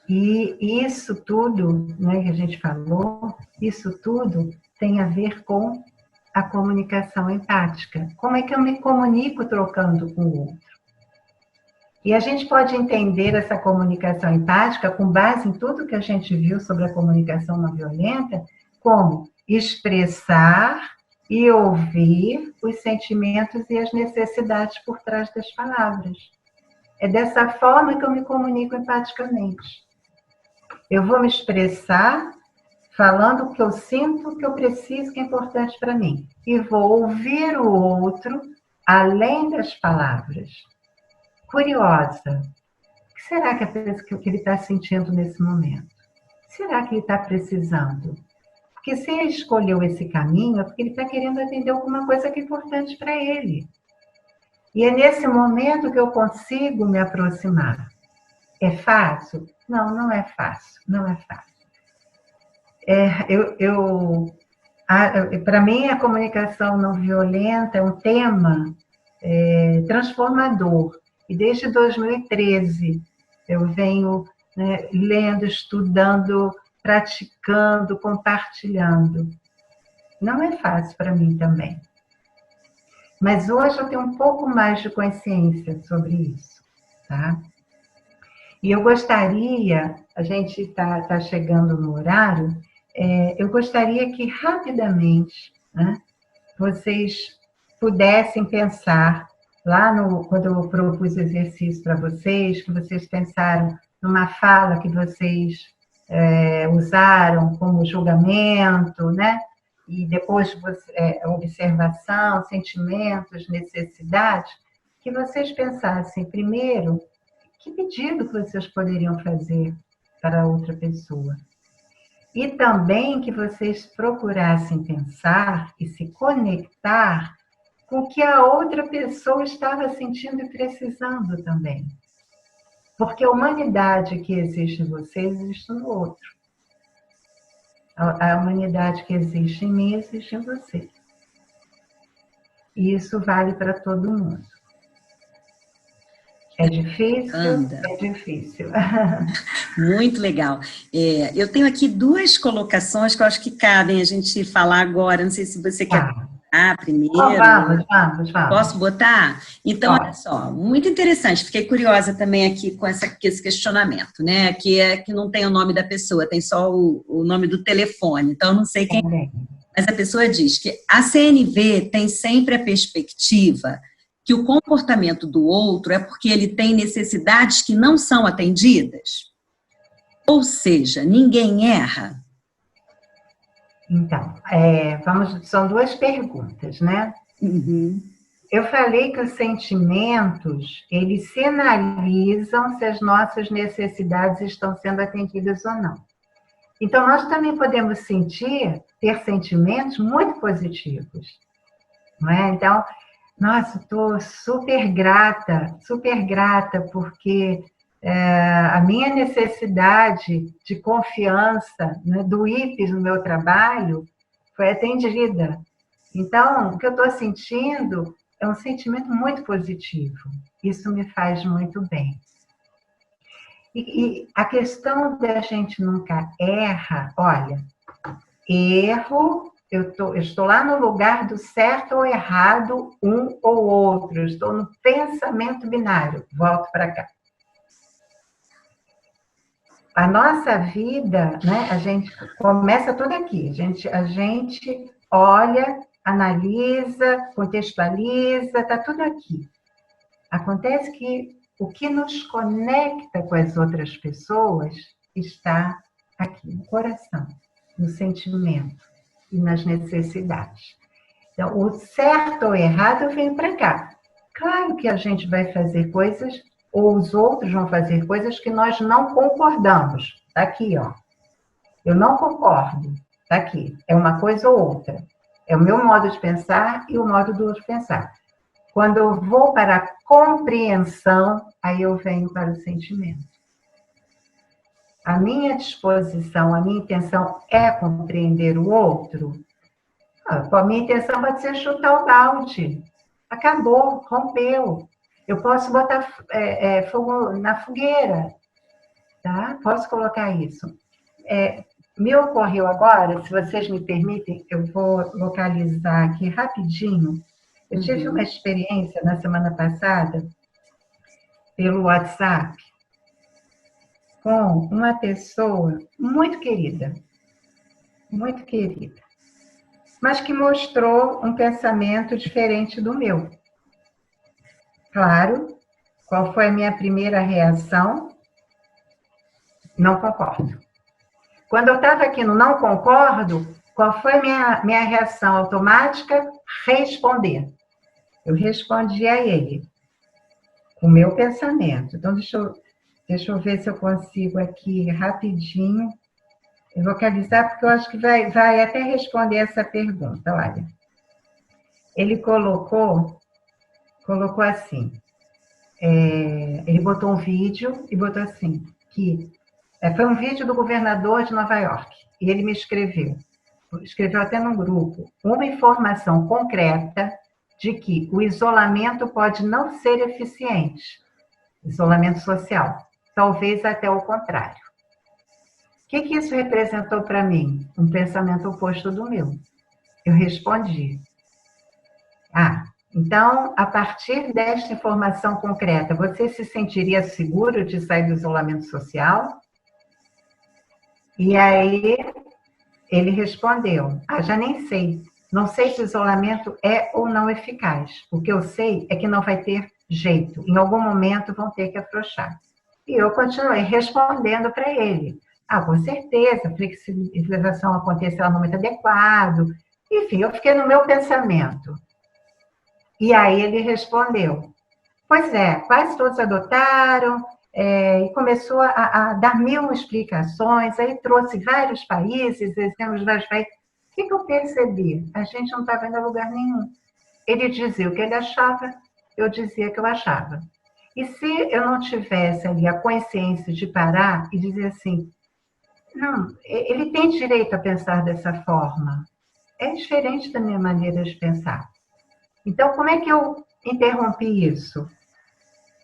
Speaker 1: E isso tudo, né, que a gente falou, isso tudo tem a ver com a comunicação empática. Como é que eu me comunico trocando com o outro? E a gente pode entender essa comunicação empática com base em tudo que a gente viu sobre a comunicação não violenta, como expressar e ouvir os sentimentos e as necessidades por trás das palavras. É dessa forma que eu me comunico empaticamente. Eu vou me expressar falando o que eu sinto, o que eu preciso, que é importante para mim. E vou ouvir o outro além das palavras. Curiosa. O que será que ele está sentindo nesse momento? O que será que ele está precisando? Porque se ele escolheu esse caminho, é porque ele está querendo atender alguma coisa que é importante para ele. E é nesse momento que eu consigo me aproximar. É fácil? Não, não é fácil. Não é fácil. Para mim, a comunicação não violenta é um tema transformador. E desde 2013 eu venho, né, lendo, estudando, praticando, compartilhando. Não é fácil para mim também. Mas hoje eu tenho um pouco mais de consciência sobre isso, tá? E eu gostaria, a gente está chegando no horário, eu gostaria que rapidamente, né, vocês pudessem pensar, quando eu propus o exercício para vocês, que vocês pensaram numa fala que vocês usaram como julgamento, né? E depois observação, sentimentos, necessidades, que vocês pensassem primeiro que pedido que vocês poderiam fazer para outra pessoa. E também que vocês procurassem pensar e se conectar com o que a outra pessoa estava sentindo e precisando também. Porque a humanidade que existe em vocês existe no outro. A humanidade que existe em mim existe em você. E isso vale para todo mundo. É difícil?
Speaker 3: Anda.
Speaker 1: É difícil.
Speaker 3: Muito legal. Eu tenho aqui duas colocações que eu acho que cabem a gente falar agora. Não sei se você quer botar primeiro.
Speaker 1: Vamos.
Speaker 3: Posso botar? Então, olha só, muito interessante. Fiquei curiosa também aqui com esse questionamento, né? Que não tem o nome da pessoa, tem só o nome do telefone. Então, não sei quem é. Mas a pessoa diz que a CNV tem sempre a perspectiva que o comportamento do outro é porque ele tem necessidades que não são atendidas? Ou seja, ninguém erra?
Speaker 1: Então, são duas perguntas, né?
Speaker 3: Uhum.
Speaker 1: Eu falei que os sentimentos, eles sinalizam se as nossas necessidades estão sendo atendidas ou não. Então, nós também podemos ter sentimentos muito positivos, não é? Então, nossa, estou super grata, porque a minha necessidade de confiança, né, do IPES no meu trabalho foi atendida. Então, o que eu estou sentindo é um sentimento muito positivo. Isso me faz muito bem. E a questão da gente nunca erra, olha, erro, eu estou lá no lugar do certo ou errado, um ou outro, eu estou no pensamento binário, volto para cá. A nossa vida, né, a gente começa tudo aqui, a gente olha, analisa, contextualiza, está tudo aqui. Acontece que o que nos conecta com as outras pessoas está aqui, no coração, no sentimento e nas necessidades. Então, o certo ou errado vem para cá. Claro que a gente vai fazer coisas, ou os outros vão fazer coisas que nós não concordamos. Está aqui, ó. Eu não concordo. Está aqui. É uma coisa ou outra. É o meu modo de pensar e o modo do outro pensar. Quando eu vou para a compreensão, aí eu venho para o sentimento. A minha disposição, a minha intenção é compreender o outro. A minha intenção pode ser chutar o balde. Acabou, rompeu. Eu posso botar fogo na fogueira, tá? Posso colocar isso. Me ocorreu agora, se vocês me permitem, eu vou localizar aqui rapidinho. Eu tive uma experiência na semana passada, pelo WhatsApp, com uma pessoa muito querida, mas que mostrou um pensamento diferente do meu. Claro, qual foi a minha primeira reação? Não concordo. Quando eu estava aqui no não concordo, qual foi a minha reação automática? Responder. Eu respondi a ele, o meu pensamento. Então, deixa eu ver se eu consigo aqui rapidinho localizar, porque eu acho que vai até responder essa pergunta. Olha, ele colocou assim, ele botou um vídeo e botou assim, que foi um vídeo do governador de Nova York, e ele me escreveu até num grupo, uma informação concreta de que o isolamento pode não ser eficiente, isolamento social, talvez até o contrário. O que isso representou para mim? Um pensamento oposto do meu. Eu respondi, então, a partir desta informação concreta, você se sentiria seguro de sair do isolamento social? E aí, ele respondeu, já nem sei. Não sei se o isolamento é ou não eficaz. O que eu sei é que não vai ter jeito. Em algum momento vão ter que afrouxar. E eu continuei respondendo para ele. Com certeza, a flexibilização aconteceu no momento adequado. Enfim, eu fiquei no meu pensamento. E aí ele respondeu, pois quase todos adotaram, e começou a dar 1000 explicações, aí trouxe vários países, exemplos de vários países. O que eu percebi? A gente não estava indo a lugar nenhum. Ele dizia o que ele achava, eu dizia o que eu achava. E se eu não tivesse ali a consciência de parar e dizer assim, não, ele tem direito a pensar dessa forma, é diferente da minha maneira de pensar. Então, como é que eu interrompi isso?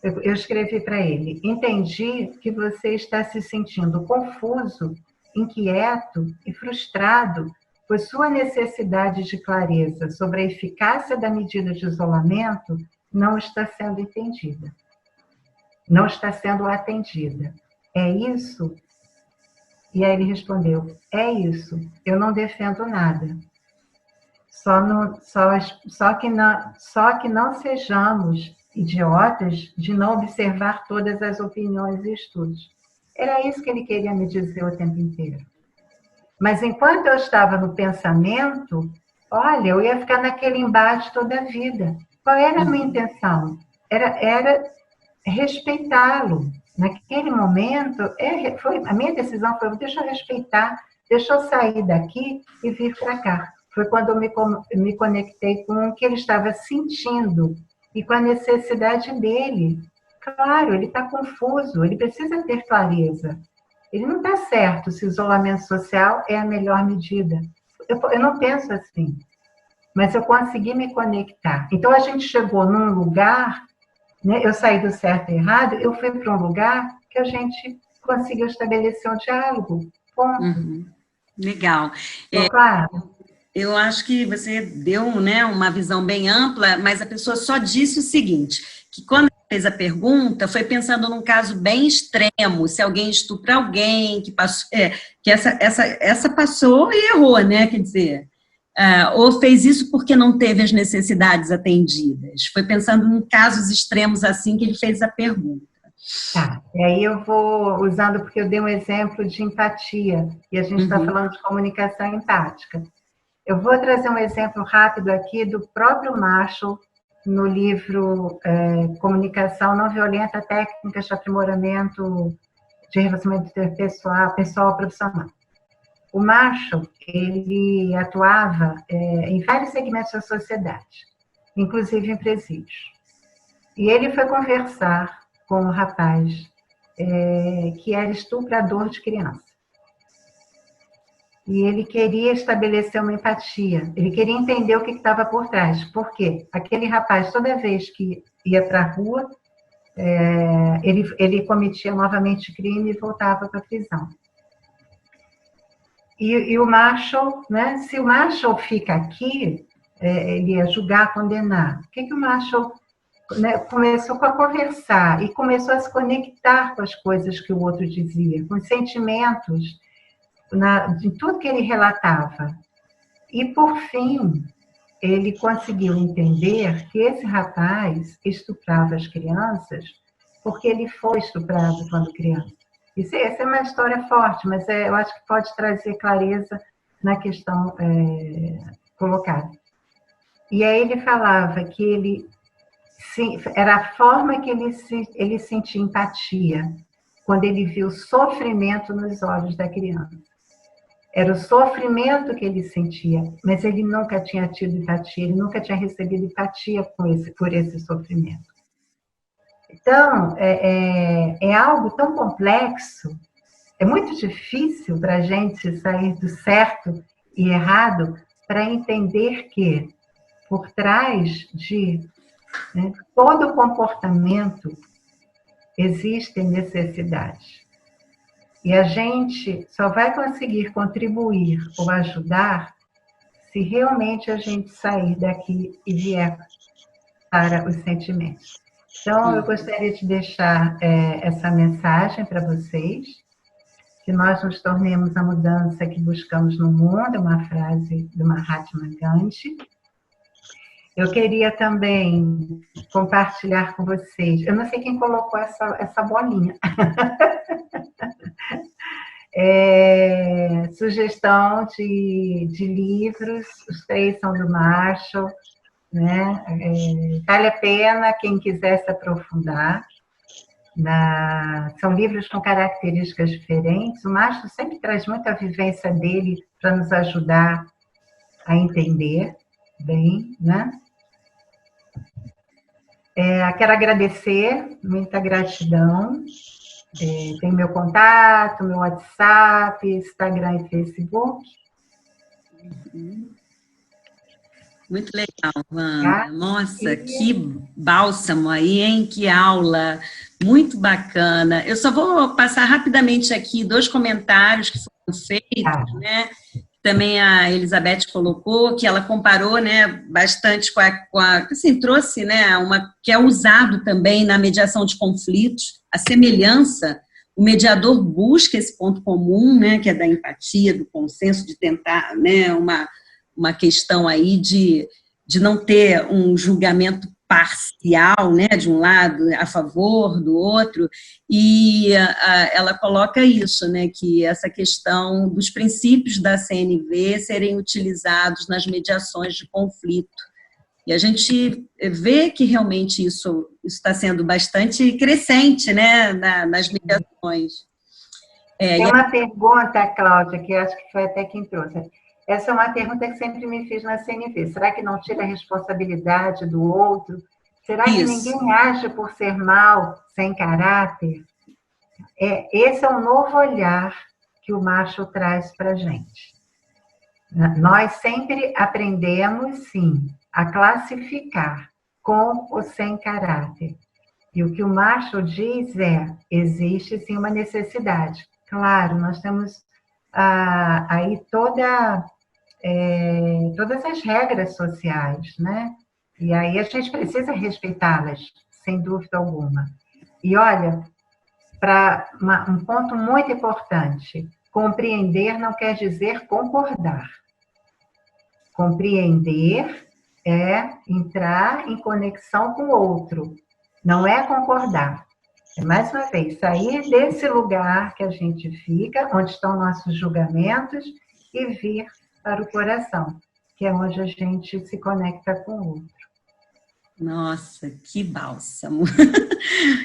Speaker 1: Eu escrevi para ele, entendi que você está se sentindo confuso, inquieto e frustrado, pois sua necessidade de clareza sobre a eficácia da medida de isolamento não está sendo entendida. Não está sendo atendida. É isso? E aí ele respondeu, é isso, eu não defendo nada. Só que não sejamos idiotas de não observar todas as opiniões e estudos. Era isso que ele queria me dizer o tempo inteiro. Mas enquanto eu estava no pensamento, olha, eu ia ficar naquele embate toda a vida. Qual era a minha intenção? Era respeitá-lo. Naquele momento, a minha decisão foi, deixa eu respeitar, deixa eu sair daqui e vir para cá. Foi quando eu me conectei com o que ele estava sentindo e com a necessidade dele. Claro, ele está confuso, ele precisa ter clareza. Ele não está certo se o isolamento social é a melhor medida. Eu não penso assim, mas eu consegui me conectar. Então, a gente chegou num lugar, né, eu saí do certo e errado, eu fui para um lugar que a gente conseguiu estabelecer um diálogo. Ponto.
Speaker 3: Uhum. Legal.
Speaker 1: Claro.
Speaker 3: Eu acho que você deu, né, uma visão bem ampla, mas a pessoa só disse o seguinte, que quando fez a pergunta, foi pensando num caso bem extremo, se alguém estupra alguém, que passou, que essa passou e errou, né, quer dizer, ou fez isso porque não teve as necessidades atendidas. Foi pensando em casos extremos assim que ele fez a pergunta.
Speaker 1: Tá, e aí eu vou usando, porque eu dei um exemplo de empatia, e a gente está falando de comunicação empática. Eu vou trazer um exemplo rápido aqui do próprio Marshall, no livro Comunicação Não Violenta, Técnicas de Aprimoramento de Relacionamento Pessoal Profissional. O Marshall, ele atuava em vários segmentos da sociedade, inclusive em presídios. E ele foi conversar com um rapaz que era estuprador de criança. E ele queria estabelecer uma empatia, ele queria entender o que estava por trás. Por quê? Aquele rapaz, toda vez que ia para a rua, ele cometia novamente crime e voltava para a prisão. E o Marshall, né, se o Marshall fica aqui, ele ia julgar, condenar. O que o Marshall, né, começou a conversar e começou a se conectar com as coisas que o outro dizia, com os sentimentos, de tudo que ele relatava. E, por fim, ele conseguiu entender que esse rapaz estuprava as crianças porque ele foi estuprado quando criança. Essa é uma história forte, mas eu acho que pode trazer clareza na questão colocada. E aí ele falava que era a forma que ele sentia empatia quando ele viu o sofrimento nos olhos da criança. Era o sofrimento que ele sentia, mas ele nunca tinha tido empatia, ele nunca tinha recebido empatia por esse sofrimento. Então, é algo tão complexo, é muito difícil para a gente sair do certo e errado para entender que, por trás de todo comportamento, existem necessidades. E a gente só vai conseguir contribuir ou ajudar se realmente a gente sair daqui e vier para os sentimentos. Então, eu gostaria de deixar essa mensagem para vocês, que nós nos tornemos a mudança que buscamos no mundo, é uma frase do Mahatma Gandhi. Eu queria também compartilhar com vocês, eu não sei quem colocou essa bolinha, sugestão de livros, os 3 são do Marshall, né? Vale a pena quem quiser se aprofundar. São livros com características diferentes. O Marshall sempre traz muita vivência dele para nos ajudar a entender bem, né? Quero agradecer, muita gratidão. Tem meu contato, meu WhatsApp, Instagram e Facebook.
Speaker 3: Muito legal, Wanda. Nossa, que bálsamo aí, hein? Que aula, muito bacana. Eu só vou passar rapidamente aqui 2 comentários que foram feitos, né? Também a Elizabeth colocou, que ela comparou, né, bastante com assim, trouxe, né, que é usado também na mediação de conflitos, a semelhança, o mediador busca esse ponto comum, né, que é da empatia, do consenso, de tentar, né, uma questão aí de não ter um julgamento parcial, né, de um lado, a favor do outro, e ela coloca isso, né, que essa questão dos princípios da CNV serem utilizados nas mediações de conflito. E a gente vê que realmente isso está sendo bastante crescente, né, nas mediações.
Speaker 1: Tem uma pergunta, Cláudia, que eu acho que foi até quem trouxe. Essa é uma pergunta que sempre me fiz na CNV. Será que não tira a responsabilidade do outro? Será que ninguém age por ser mal, sem caráter? Esse é um novo olhar que o macho traz para a gente. Nós sempre aprendemos, sim, a classificar com ou sem caráter. E o que o macho diz existe sim uma necessidade. Claro, nós temos aí todas as regras sociais, né? E aí a gente precisa respeitá-las, sem dúvida alguma. E olha, para um ponto muito importante, compreender não quer dizer concordar. Compreender é entrar em conexão com o outro, não é concordar. Mais uma vez, sair desse lugar que a gente fica, onde estão nossos julgamentos, e vir para o coração, que é onde a gente se conecta com o outro.
Speaker 3: Nossa, que bálsamo!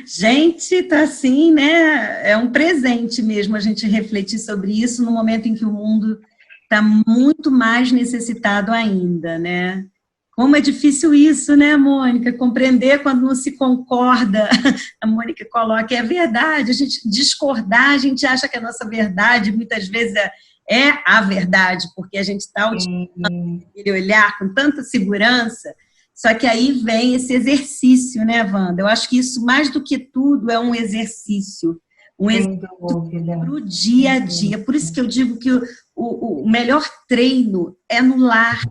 Speaker 3: Gente, tá assim, né? É um presente mesmo a gente refletir sobre isso no momento em que o mundo está muito mais necessitado ainda, né? Como é difícil isso, né, Mônica? Compreender quando não se concorda. A Mônica coloca, é verdade, a gente discordar, a gente acha que a nossa verdade muitas vezes é a verdade, porque a gente está utilizando aquele olhar com tanta segurança. Só que aí vem esse exercício, né, Wanda? Eu acho que isso, mais do que tudo, é um exercício. Um exercício para o dia a dia. Por isso que eu digo que o melhor treino é no lar.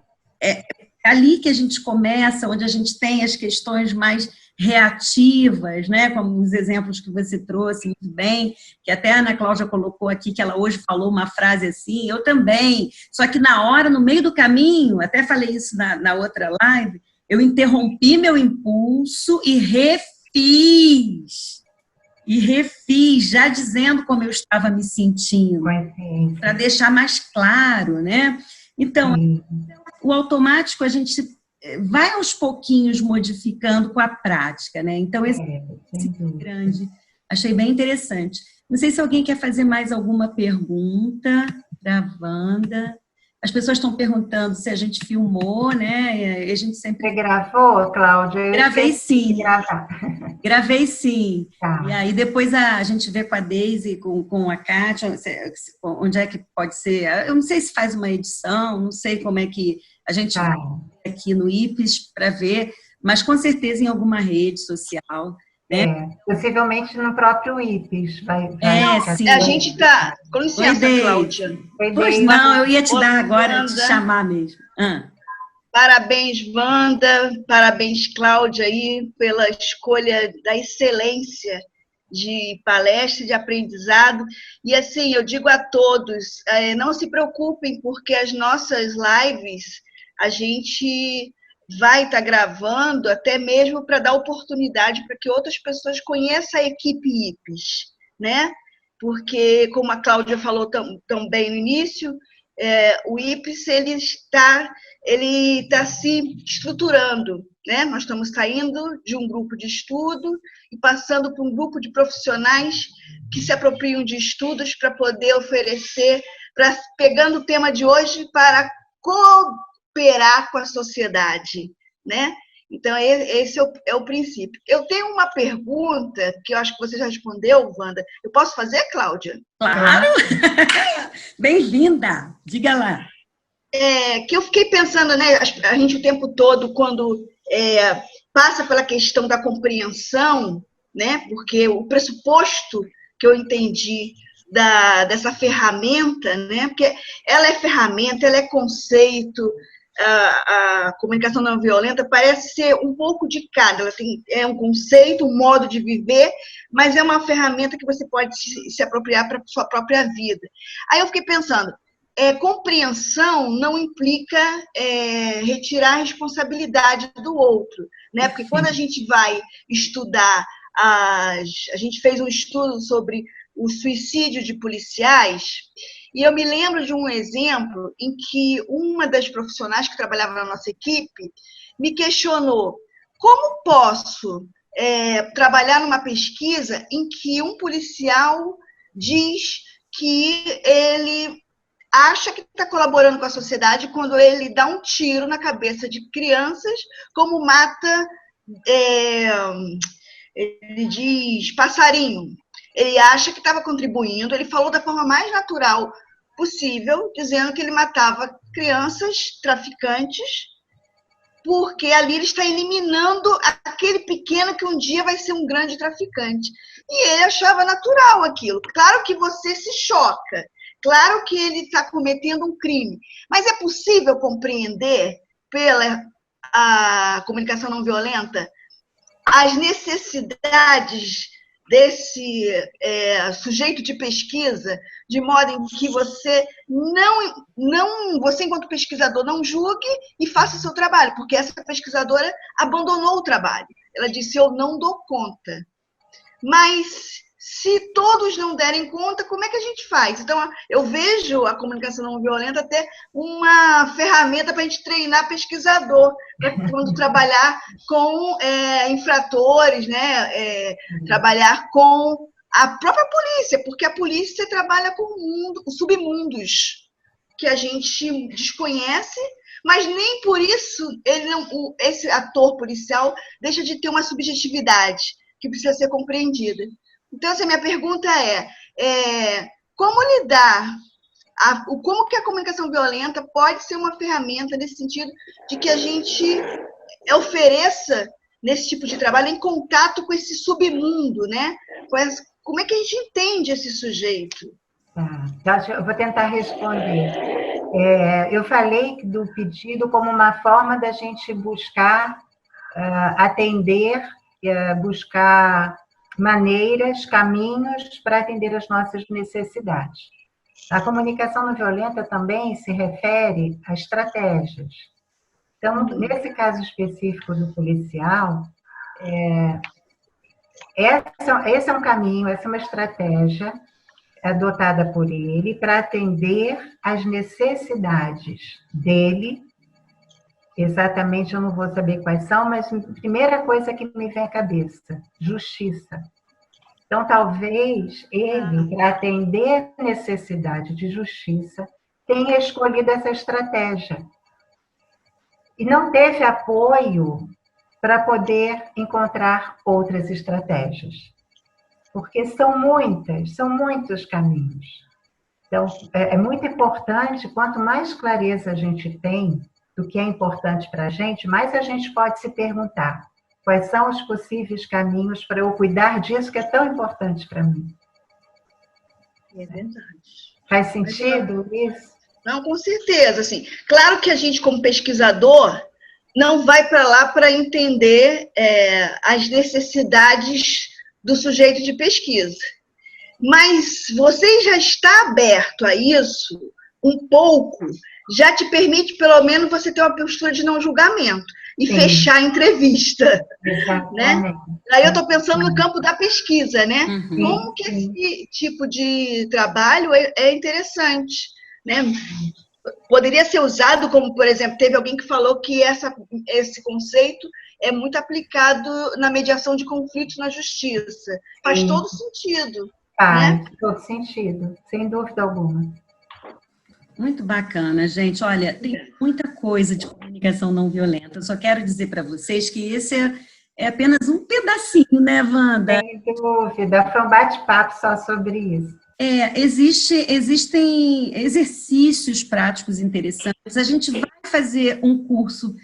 Speaker 3: É ali que a gente começa, onde a gente tem as questões mais reativas, né, como os exemplos que você trouxe muito bem, que até a Ana Cláudia colocou aqui, que ela hoje falou uma frase assim, eu também, só que na hora, no meio do caminho, até falei isso na outra live, eu interrompi meu impulso e refiz, já dizendo como eu estava me sentindo, para deixar mais claro, né? Então, o automático a gente vai aos pouquinhos modificando com a prática, né? Então, esse grande, achei bem interessante. Não sei se alguém quer fazer mais alguma pergunta para a Wanda. As pessoas estão perguntando se a gente filmou, né? E a gente sempre...
Speaker 1: Você gravou, Cláudia?
Speaker 3: Gravei sim.
Speaker 1: Gravar.
Speaker 3: Gravei sim.
Speaker 1: Tá.
Speaker 3: E aí depois a gente vê com a Deise, com a Kátia, onde é que pode ser. Eu não sei se faz uma edição, não sei como é que a gente vai aqui no IPES para ver, mas com certeza em alguma rede social. Né?
Speaker 1: Possivelmente no próprio IPES.
Speaker 3: Sim.
Speaker 4: A gente está... Com licença, Cláudia.
Speaker 3: Pois não, eu ia te dar agora, te chamar mesmo.
Speaker 4: Parabéns, Wanda, parabéns, Cláudia, aí, pela escolha da excelência de palestra, de aprendizado. E, assim, eu digo a todos, não se preocupem, porque as nossas lives, a gente vai estar gravando até mesmo para dar oportunidade para que outras pessoas conheçam a equipe IPES, né? Porque, como a Cláudia falou tão bem no início, o IPES ele está se estruturando, né? Nós estamos saindo de um grupo de estudo e passando para um grupo de profissionais que se apropriam de estudos para poder oferecer, pegando o tema de hoje, para cooperar com a sociedade, né? Então, esse é o princípio. Eu tenho uma pergunta, que eu acho que você já respondeu, Wanda. Eu posso fazer, Cláudia?
Speaker 3: Claro! Bem-vinda! Diga lá.
Speaker 4: Que eu fiquei pensando, né? A gente o tempo todo, quando passa pela questão da compreensão, né? Porque o pressuposto que eu entendi dessa ferramenta, né? Porque ela é ferramenta, ela é conceito. A comunicação não violenta parece ser um pouco de cada. Ela é um conceito, um modo de viver, mas é uma ferramenta que você pode se apropriar para a sua própria vida. Aí eu fiquei pensando, compreensão não implica retirar a responsabilidade do outro, né? Porque quando a gente vai estudar, a gente fez um estudo sobre o suicídio de policiais, e eu me lembro de um exemplo em que uma das profissionais que trabalhava na nossa equipe me questionou: como posso trabalhar numa pesquisa em que um policial diz que ele acha que está colaborando com a sociedade quando ele dá um tiro na cabeça de crianças, como mata, ele diz, passarinho. Ele acha que estava contribuindo, ele falou da forma mais natural possível, dizendo que ele matava crianças traficantes, porque ali ele está eliminando aquele pequeno que um dia vai ser um grande traficante. E ele achava natural aquilo. Claro que você se choca, claro que ele está cometendo um crime, mas é possível compreender, pela a comunicação não violenta, as necessidades desse sujeito de pesquisa, de modo em que você você enquanto pesquisador não julgue e faça o seu trabalho, porque essa pesquisadora abandonou o trabalho. Ela disse: eu não dou conta. Mas se todos não derem conta, como é que a gente faz? Então, eu vejo a comunicação não violenta até uma ferramenta para a gente treinar pesquisador, para quando trabalhar com infratores, né? Trabalhar com a própria polícia, porque a polícia trabalha com submundos que a gente desconhece, mas nem por isso esse ator policial deixa de ter uma subjetividade que precisa ser compreendida. Então, assim, minha pergunta como lidar, como que a comunicação violenta pode ser uma ferramenta nesse sentido de que a gente ofereça, nesse tipo de trabalho, em contato com esse submundo, né? Como é que a gente entende esse sujeito?
Speaker 1: Tá, eu vou tentar responder. Eu falei do pedido como uma forma da gente buscar atender, buscar maneiras, caminhos para atender as nossas necessidades. A comunicação não violenta também se refere a estratégias. Então, nesse caso específico do policial, esse é um caminho, essa é uma estratégia adotada por ele para atender às necessidades dele. Exatamente, eu não vou saber quais são, mas a primeira coisa que me vem à cabeça: justiça. Então, talvez ele, para atender a necessidade de justiça, tenha escolhido essa estratégia. E não teve apoio para poder encontrar outras estratégias. Porque são muitos caminhos. Então, é muito importante, quanto mais clareza a gente tem do que é importante para a gente, mais a gente pode se perguntar: quais são os possíveis caminhos para eu cuidar disso que é tão importante para mim?
Speaker 4: É verdade.
Speaker 1: Faz sentido isso?
Speaker 4: Não, com certeza. Assim, claro que a gente, como pesquisador, não vai para lá para entender as necessidades do sujeito de pesquisa. Mas você já está aberto a isso um pouco, já te permite, pelo menos, você ter uma postura de não julgamento e
Speaker 1: Sim.
Speaker 4: fechar a entrevista.
Speaker 1: Exatamente.
Speaker 4: Né? Aí eu estou pensando no campo da pesquisa, né?
Speaker 3: Uhum.
Speaker 4: Como que esse tipo de trabalho é interessante, né? Poderia ser usado como, por exemplo, teve alguém que falou que esse conceito é muito aplicado na mediação de conflitos na justiça. Faz todo sentido.
Speaker 1: Faz todo sentido, sem dúvida alguma.
Speaker 3: Muito bacana, gente. Olha, tem muita coisa de comunicação não violenta. Eu só quero dizer para vocês que esse é apenas um pedacinho, né, Wanda?
Speaker 1: Sem dúvida, foi um bate-papo só sobre isso.
Speaker 3: Existem exercícios práticos interessantes. A gente vai fazer um curso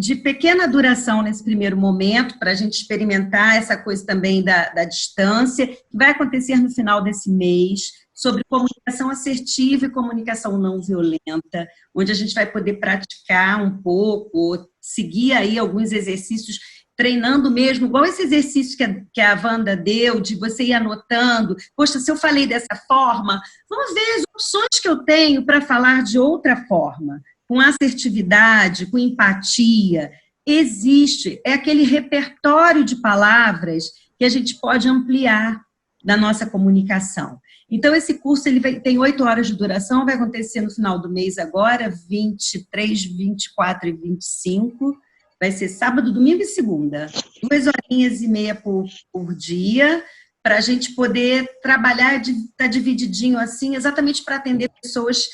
Speaker 3: de pequena duração nesse primeiro momento, para a gente experimentar essa coisa também da distância, que vai acontecer no final desse mês, sobre comunicação assertiva e comunicação não violenta, onde a gente vai poder praticar um pouco, seguir aí alguns exercícios treinando mesmo, igual esse exercício que a Wanda deu, de você ir anotando, poxa, se eu falei dessa forma, vamos ver as opções que eu tenho para falar de outra forma, com assertividade, com empatia. Existe, é aquele repertório de palavras que a gente pode ampliar na nossa comunicação. Então, esse curso tem 8 horas de duração, vai acontecer no final do mês agora, 23, 24 e 25. Vai ser sábado, domingo e segunda. 2h30 por dia, para a gente poder trabalhar, tá divididinho assim, exatamente para atender pessoas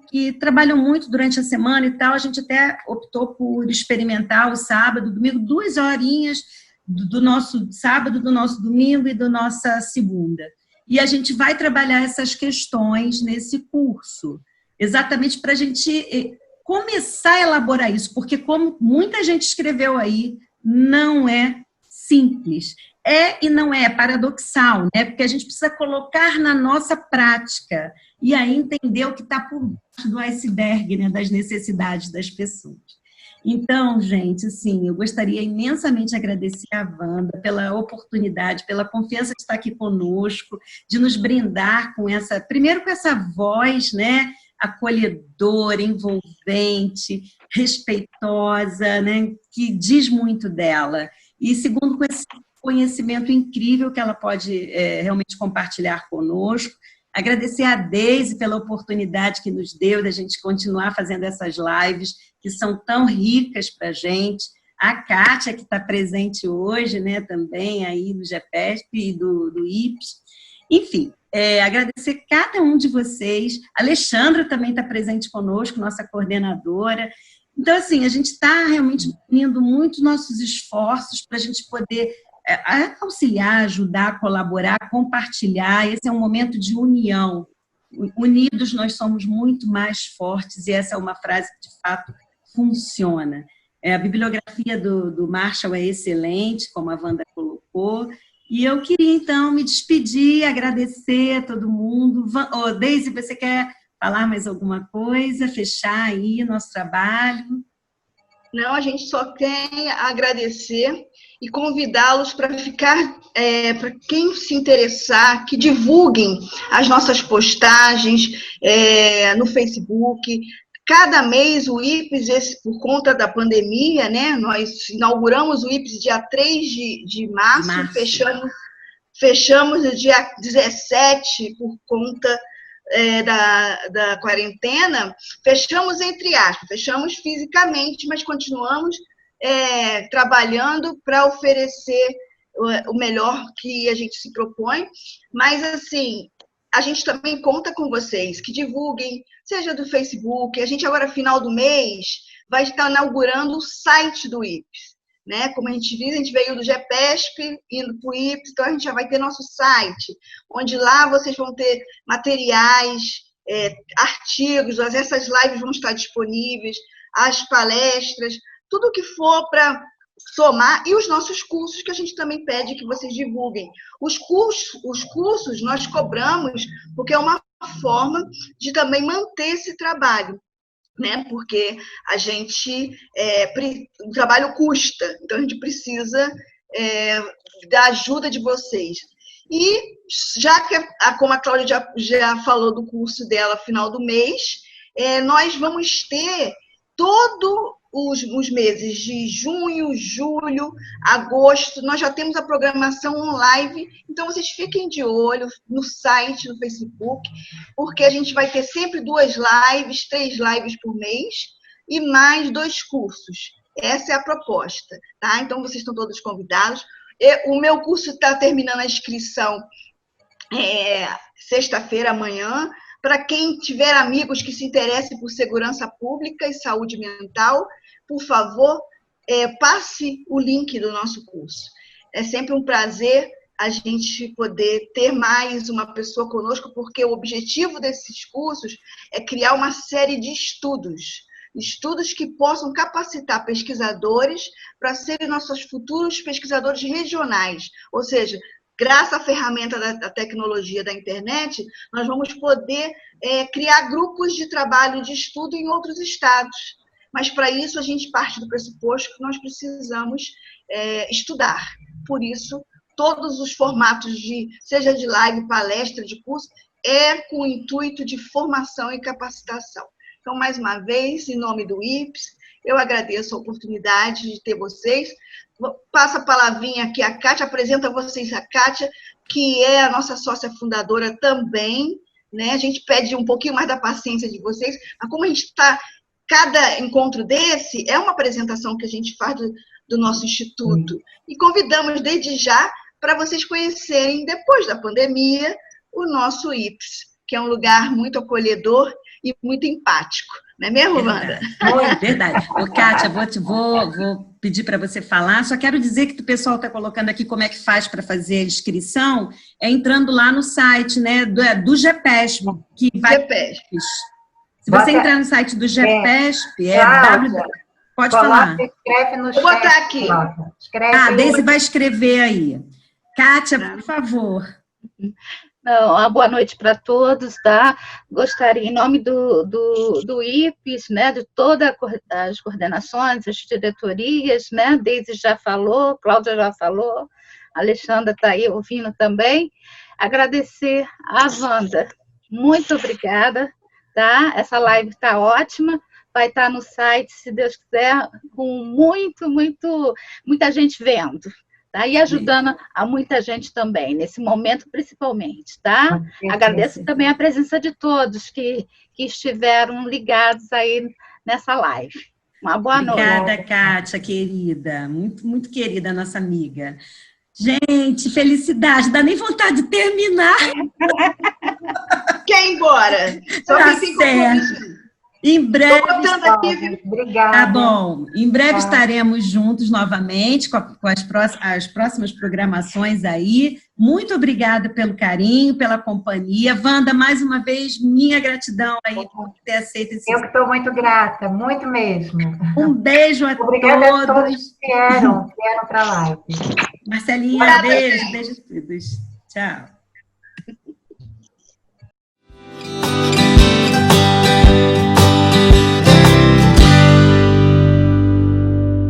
Speaker 3: que trabalham muito durante a semana e tal. A gente até optou por experimentar o sábado, domingo, 2 horinhas do nosso sábado, do nosso domingo e da nossa segunda. E a gente vai trabalhar essas questões nesse curso, exatamente para a gente começar a elaborar isso, porque como muita gente escreveu aí, não é simples. É e não é paradoxal, né? Porque a gente precisa colocar na nossa prática e aí entender o que está por baixo do iceberg, né? Das necessidades das pessoas. Então, gente, assim, eu gostaria imensamente de agradecer a Wanda pela oportunidade, pela confiança de estar aqui conosco, de nos brindar com primeiro com essa voz, né, acolhedora, envolvente, respeitosa, né, que diz muito dela. E segundo, com esse conhecimento incrível que ela pode realmente compartilhar conosco. Agradecer a Deise pela oportunidade que nos deu da gente continuar fazendo essas lives, que são tão ricas para a gente. A Kátia, que está presente hoje, né, também aí do GEPESP e do IPES. Enfim, agradecer cada um de vocês. A Alexandra também está presente conosco, nossa coordenadora. Então, assim, a gente está realmente unindo muito nossos esforços para a gente poder auxiliar, ajudar, colaborar, compartilhar. Esse é um momento de união. Unidos nós somos muito mais fortes, e essa é uma frase que, de fato, funciona. A bibliografia do Marshall é excelente, como a Wanda colocou, e eu queria, então, me despedir, agradecer a todo mundo. Deise, você quer falar mais alguma coisa, fechar aí nosso trabalho?
Speaker 4: Não, a gente só quer agradecer e convidá-los para ficar, para quem se interessar, que divulguem as nossas postagens no Facebook. Cada mês o IPES, por conta da pandemia, né, nós inauguramos o IPES dia 3 de março. Fechamos no dia 17 por conta da quarentena. Fechamos entre aspas, fechamos fisicamente, mas continuamos trabalhando para oferecer o melhor que a gente se propõe. Mas, assim, a gente também conta com vocês, que divulguem, seja do Facebook. A gente agora, final do mês, vai estar inaugurando o site do IPES. Né? Como a gente diz, a gente veio do GEPESP, indo para o IPES, então a gente já vai ter nosso site, onde lá vocês vão ter materiais, artigos, essas lives vão estar disponíveis, as palestras, tudo que for para somar, e os nossos cursos, que a gente também pede que vocês divulguem. Os cursos nós cobramos, porque é uma forma de também manter esse trabalho, né? Porque a gente, o trabalho custa, então a gente precisa da ajuda de vocês. E já que, como a Cláudia já falou do curso dela final do mês, nós vamos ter todos os meses de junho, julho, agosto, nós já temos a programação online, então vocês fiquem de olho no site, no Facebook, porque a gente vai ter sempre 2 lives, 3 lives por mês, e mais 2 cursos. Essa é a proposta, tá? Então, vocês estão todos convidados. O meu curso está terminando a inscrição sexta-feira, amanhã. Para quem tiver amigos que se interessem por segurança pública e saúde mental, por favor, passe o link do nosso curso. É sempre um prazer a gente poder ter mais uma pessoa conosco, porque o objetivo desses cursos é criar uma série de estudos que possam capacitar pesquisadores para serem nossos futuros pesquisadores regionais, ou seja, graças à ferramenta da tecnologia da internet, nós vamos poder criar grupos de trabalho de estudo em outros estados. mas para isso a gente parte do pressuposto que nós precisamos estudar. Por isso, todos os formatos, seja de live, palestra, de curso, com o intuito de formação e capacitação. Então, mais uma vez, em nome do IPES, eu agradeço a oportunidade de ter vocês. Passo a palavrinha aqui à Kátia, apresento a vocês a Kátia, que é a nossa sócia fundadora também, né? A gente pede um pouquinho mais da paciência de vocês, mas como a gente está, cada encontro desse é uma apresentação que a gente faz do nosso instituto, e convidamos desde já para vocês conhecerem, depois da pandemia, o nosso IPES, que é um lugar muito acolhedor e muito empático. Não é mesmo, Wanda?
Speaker 3: É verdade. Ô, Kátia, vou pedir para você falar, só quero dizer que o pessoal está colocando aqui como é que faz para fazer a inscrição, entrando lá no site, né, do GEPESP, que vai...
Speaker 4: GEPESP.
Speaker 3: Se você entrar no site do GEPESP, pode falar.
Speaker 1: Escreve no chat.
Speaker 4: Vou botar aqui.
Speaker 3: Daisy vai escrever aí. Kátia, por favor.
Speaker 5: Uma boa noite para todos, tá? Gostaria, em nome do IPES, né, de todas as coordenações, as diretorias, né, Deise já falou, Cláudia já falou, a Alexandra está aí ouvindo também, agradecer a Wanda, muito obrigada, tá? Essa live está ótima, vai estar no site, se Deus quiser, com muita gente vendo. Tá? E ajudando a muita gente também, nesse momento principalmente, tá? Agradeço também a presença de todos que estiveram ligados aí nessa live. Uma boa noite.
Speaker 3: Obrigada, Kátia, querida, muito, muito querida, nossa amiga. Gente, felicidade, dá nem vontade de terminar.
Speaker 4: Quer ir embora? Só
Speaker 3: Tá
Speaker 4: que
Speaker 3: certo. Em breve.
Speaker 1: Obrigada.
Speaker 3: Tá bom. Em breve estaremos juntos novamente com as próximas programações aí. Muito obrigada pelo carinho, pela companhia. Wanda, mais uma vez, minha gratidão aí por ter aceito esse.
Speaker 1: Eu que estou muito grata, muito mesmo.
Speaker 3: Um beijo a
Speaker 1: Obrigada
Speaker 3: todos.
Speaker 1: a todos que vieram para a live.
Speaker 3: Marcelinha, beijo a todos. Tchau.